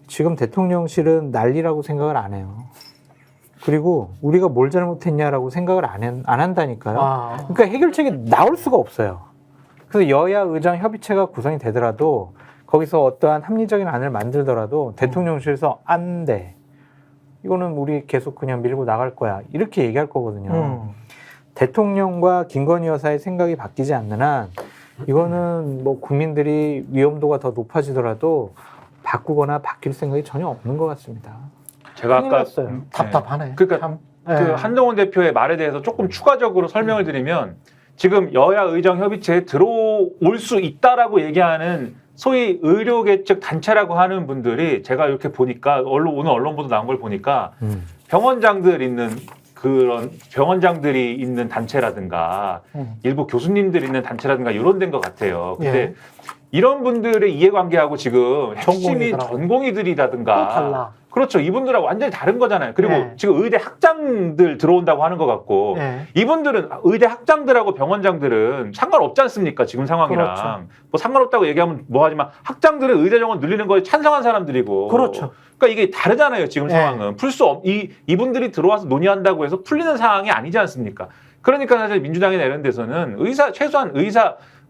지금 대통령실은 난리라고 생각을 안 해요. 그리고 우리가 뭘 잘못했냐라고 생각을 안 한다니까요. 그러니까 해결책이 나올 수가 없어요. 그래서 여야 의정 협의체가 구성이 되더라도 거기서 어떠한 합리적인 안을 만들더라도 대통령실에서 안 돼. 이거는 우리 계속 그냥 밀고 나갈 거야. 이렇게 얘기할 거거든요. 대통령과 김건희 여사의 생각이 바뀌지 않는 한 이거는 뭐 국민들이 위험도가 더 높아지더라도 바꾸거나 바뀔 생각이 전혀 없는 것 같습니다. 제가 아까 답답하네. 그러니까 참. 그 한동훈 대표의 말에 대해서 조금 추가적으로 설명을 드리면 지금 여야 의정 협의체에 들어올 수 있다라고 얘기하는 소위 의료계 측 단체라고 하는 분들이 제가 이렇게 보니까 오늘 언론 보도 나온 걸 보니까 병원장들이 있는 단체라든가 일부 교수님들이 있는 단체라든가 이런 데인 것 같아요. 근데 이런 분들의 이해관계하고 지금 핵심이 전공의들이라든가 또 달라. 그렇죠. 이분들하고 완전히 다른 거잖아요. 그리고 지금 의대 학장들 들어온다고 하는 것 같고 이분들은 의대 학장들하고 병원장들은 상관없지 않습니까? 지금 상황이랑. 그렇죠. 뭐 상관없다고 얘기하면 뭐하지만 학장들은 의대 정원 늘리는 거에 찬성한 사람들이고. 그렇죠. 그러니까 이게 다르잖아요. 지금 상황은. 풀 수 이분들이 들어와서 논의한다고 해서 풀리는 상황이 아니지 않습니까? 그러니까 사실 민주당이나 이런 데서는 최소한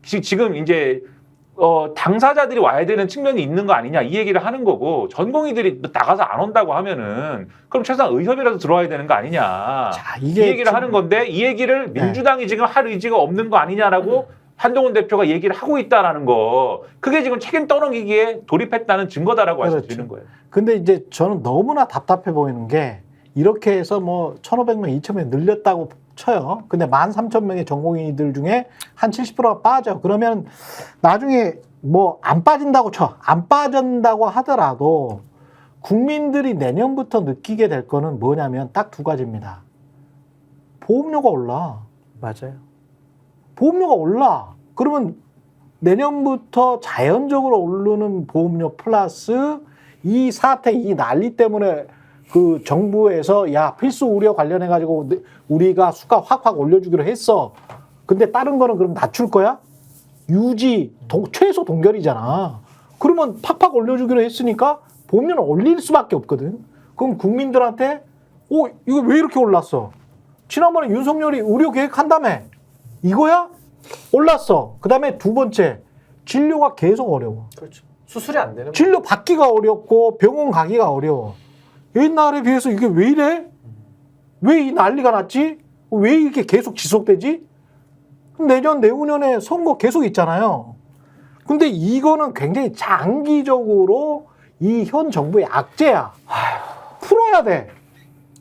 지금 이제 당사자들이 와야 되는 측면이 있는 거 아니냐 이 얘기를 하는 거고 전공의들이 나가서 안 온다고 하면은 그럼 최소한 의협이라도 들어와야 되는 거 아니냐 이 얘기를 하는 건데 이 얘기를 민주당이 지금 할 의지가 없는 거 아니냐라고 한동훈 대표가 얘기를 하고 있다라는 거 그게 지금 책임 떠넘기기에 돌입했다는 증거다라고 할 수 있는 거예요. 근데 이제 저는 너무나 답답해 보이는 게 이렇게 해서 뭐 1,500명, 2,000명 늘렸다고 쳐요. 근데 13,000명의 전공의들 중에 한 70%가 빠져. 그러면 나중에 뭐 안 빠진다고 쳐. 안 빠진다고 하더라도 국민들이 내년부터 느끼게 될 거는 뭐냐면 딱 두 가지입니다. 보험료가 올라. 맞아요. 보험료가 올라. 그러면 내년부터 자연적으로 오르는 보험료 플러스 이 사태, 이 난리 때문에 그 정부에서 야 필수 의료 관련해 가지고 우리가 수가 확 올려주기로 했어. 근데 다른 거는 그럼 낮출 거야? 최소 동결이잖아. 그러면 팍팍 올려주기로 했으니까 보험료는 올릴 수밖에 없거든. 그럼 국민들한테 이거 왜 이렇게 올랐어? 지난번에 윤석열이 의료 계획한다며. 이거야? 올랐어. 그다음에 두 번째 진료가 계속 어려워. 그렇죠. 수술이 안 되는 진료 받기가 어렵고 병원 가기가 어려워. 옛날에 비해서 이게 왜 이래? 왜 이 난리가 났지? 왜 이렇게 계속 지속되지? 내년, 내후년에 선거 계속 있잖아요. 근데 이거는 굉장히 장기적으로 이 현 정부의 악재야. 풀어야 돼.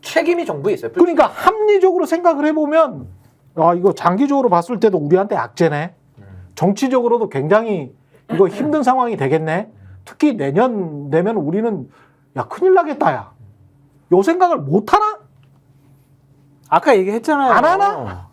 책임이 정부에 있어요. 그러니까 합리적으로 생각을 해보면 아 이거 장기적으로 봤을 때도 우리한테 악재네. 정치적으로도 굉장히 이거 힘든 상황이 되겠네. 특히 내년 되면 우리는 야 큰일 나겠다 야. 요 생각을 못 하나? 아까 얘기했잖아요. 안 하나?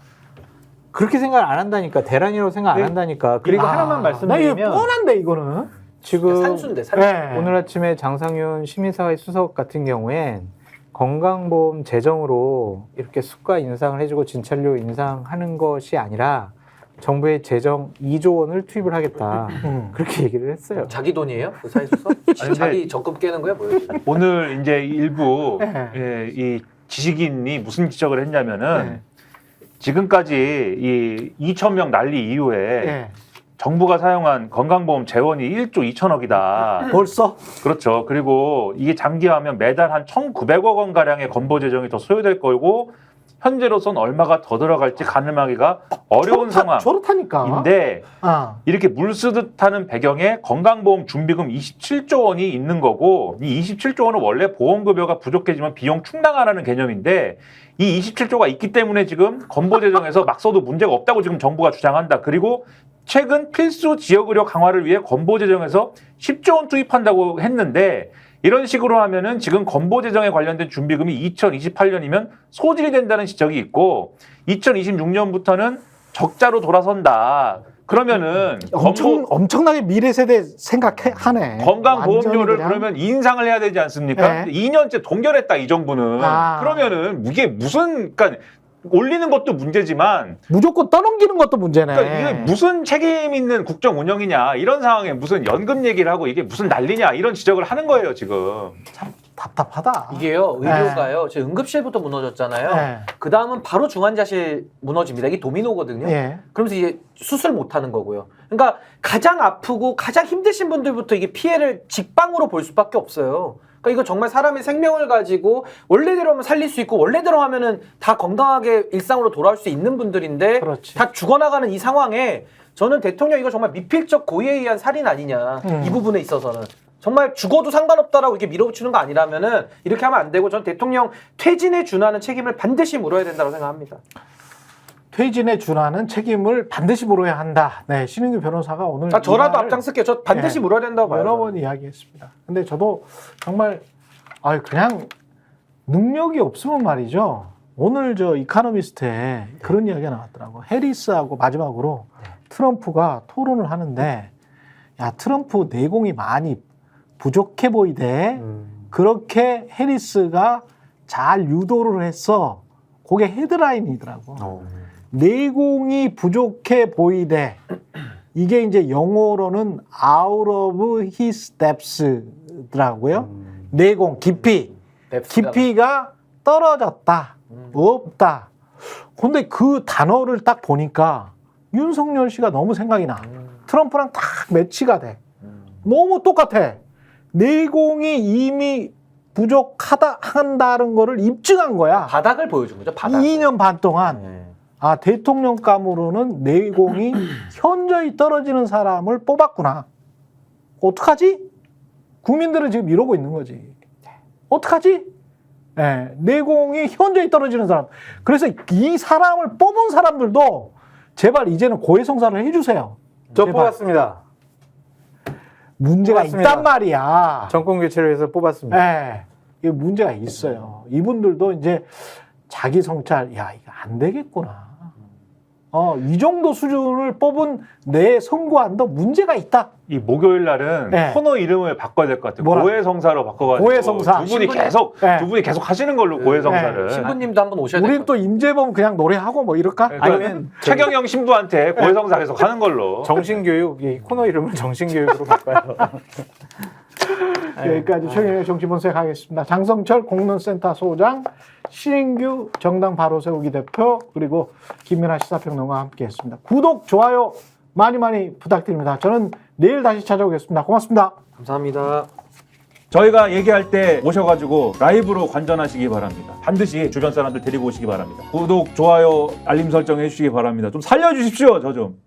그렇게 생각 안 한다니까. 대란이라고 생각 안 한다니까. 그리고 하나만 나 이거 말씀드리면 뻔한데 이거는. 지금 산수인데 산수. 네. 오늘 아침에 장상윤 시민사회 수석 같은 경우엔 건강보험 재정으로 이렇게 수가 인상을 해주고 진찰료 인상하는 것이 아니라 정부의 재정 2조 원을 투입을 하겠다. 그렇게 얘기를 했어요. 자기 돈이에요? 그 사회수석? 아니, 자기 적금 깨는 거야 뭐예요? 오늘 이제 일부 네. 예, 이 지식인이 무슨 지적을 했냐면은 네. 지금까지 이 2,000명 난리 이후에 예. 정부가 사용한 건강보험 재원이 1조 2천억이다. 벌써? 그렇죠. 그리고 이게 장기화하면 매달 한 1,900억 원 가량의 건보 재정이 더 소요될 거고 현재로선 얼마가 더 들어갈지 가늠하기가 어려운 저렇다니까. 상황인데 아. 이렇게 물 쓰듯 하는 배경에 건강보험 준비금 27조 원이 있는 거고 이 27조 원은 원래 보험급여가 부족해지면 비용 충당하라는 개념인데 이 27조가 있기 때문에 지금 건보 재정에서 막 써도 문제가 없다고 지금 정부가 주장한다. 그리고 최근 필수 지역의료 강화를 위해 건보 재정에서 10조 원 투입한다고 했는데 이런 식으로 하면은 지금 건보 재정에 관련된 준비금이 2028년이면 소진이 된다는 지적이 있고 2026년부터는 적자로 돌아선다. 그러면은 엄청나게 미래 세대 생각하네. 건강보험료를 완전히 그냥. 그러면 인상을 해야 되지 않습니까? 네. 2년째 동결했다 이 정부는. 아. 그러면은 이게 무슨 그러니까 올리는 것도 문제지만 무조건 떠넘기는 것도 문제네. 그러니까 이게 무슨 책임 있는 국정 운영이냐 이런 상황에 무슨 연금 얘기를 하고 이게 무슨 난리냐 이런 지적을 하는 거예요 지금. 참 답답하다. 이게요 의료가요. 지금 응급실부터 무너졌잖아요. 네. 그 다음은 바로 중환자실 무너집니다. 이게 도미노거든요. 예. 그러면서 이제 수술 못 하는 거고요. 그러니까 가장 아프고 가장 힘드신 분들부터 이게 피해를 직방으로 볼 수밖에 없어요. 그러니까 이거 정말 사람의 생명을 가지고 원래대로 하면 살릴 수 있고 원래대로 하면은 다 건강하게 일상으로 돌아올 수 있는 분들인데 그렇지. 다 죽어나가는 이 상황에 저는 대통령 이거 정말 미필적 고의에 의한 살인 아니냐 이 부분에 있어서는 정말 죽어도 상관없다라고 이렇게 밀어붙이는 거 아니라면은 이렇게 하면 안 되고 전 대통령 퇴진에 준하는 책임을 반드시 물어야 된다고 생각합니다. 퇴진에 준하는 책임을 반드시 물어야 한다. 네, 신인규 변호사가 오늘 저라도 이 말을 앞장설게요. 저 반드시 물어야 된다고 봐요. 여러 번 이야기했습니다. 근데 저도 정말 그냥 능력이 없으면 말이죠. 오늘 저 이카노미스트에 그런 이야기가 나왔더라고. 해리스하고 마지막으로 트럼프가 토론을 하는데 야 트럼프 내공이 많이 부족해 보이대. 그렇게 해리스가 잘 유도를 했어. 그게 헤드라인이더라고. 내공이 부족해 보이대. 이게 이제 영어로는 out of his depth더라고요. 내공, 깊이. 깊이가 떨어졌다. 없다. 근데 그 단어를 딱 보니까 윤석열 씨가 너무 생각이 나. 트럼프랑 딱 매치가 돼. 너무 똑같아. 내공이 이미 부족하다는 거를 입증한 거야. 바닥을 보여준 거죠. 바닥. 2년 반 동안. 아, 대통령감으로는 내공이 현저히 떨어지는 사람을 뽑았구나. 어떡하지? 국민들은 지금 이러고 있는 거지. 어떡하지? 네, 내공이 현저히 떨어지는 사람. 그래서 이 사람을 뽑은 사람들도 제발 이제는 고해성사를 해주세요. 저 제발. 뽑았습니다. 문제가 뽑았습니다. 있단 말이야. 정권 교체를 해서 뽑았습니다. 네, 이게 문제가 있어요. 이분들도 이제 자기 성찰, 야, 이거 안 되겠구나. 이 정도 수준을 뽑은 내 선거안도 문제가 있다. 이 목요일 날은 네. 코너 이름을 바꿔야 될 것 같아요. 뭐라? 고해성사로 바꿔가지고 고해성사. 두 분이 계속 하시는 걸로 고해성사를. 신부님도 한번 오셔야 될 우린 것 또 임재범 그냥 노래하고 뭐 이럴까? 아니면 최경영 신부한테 고해성사 계속 하는 걸로. 정신교육, 이 코너 이름을 정신교육으로 바꿔요. 여기까지 최경영의 정치본색 하겠습니다. 장성철 공론센터 소장, 신인규 정당 바로 세우기 대표, 그리고 김민아 시사평론가와 함께했습니다. 구독, 좋아요 많이 많이 부탁드립니다. 저는 내일 다시 찾아오겠습니다. 고맙습니다. 감사합니다. 저희가 얘기할 때 오셔가지고 라이브로 관전하시기 바랍니다. 반드시 주변 사람들 데리고 오시기 바랍니다. 구독, 좋아요, 알림 설정 해주시기 바랍니다. 좀 살려주십시오, 저 좀.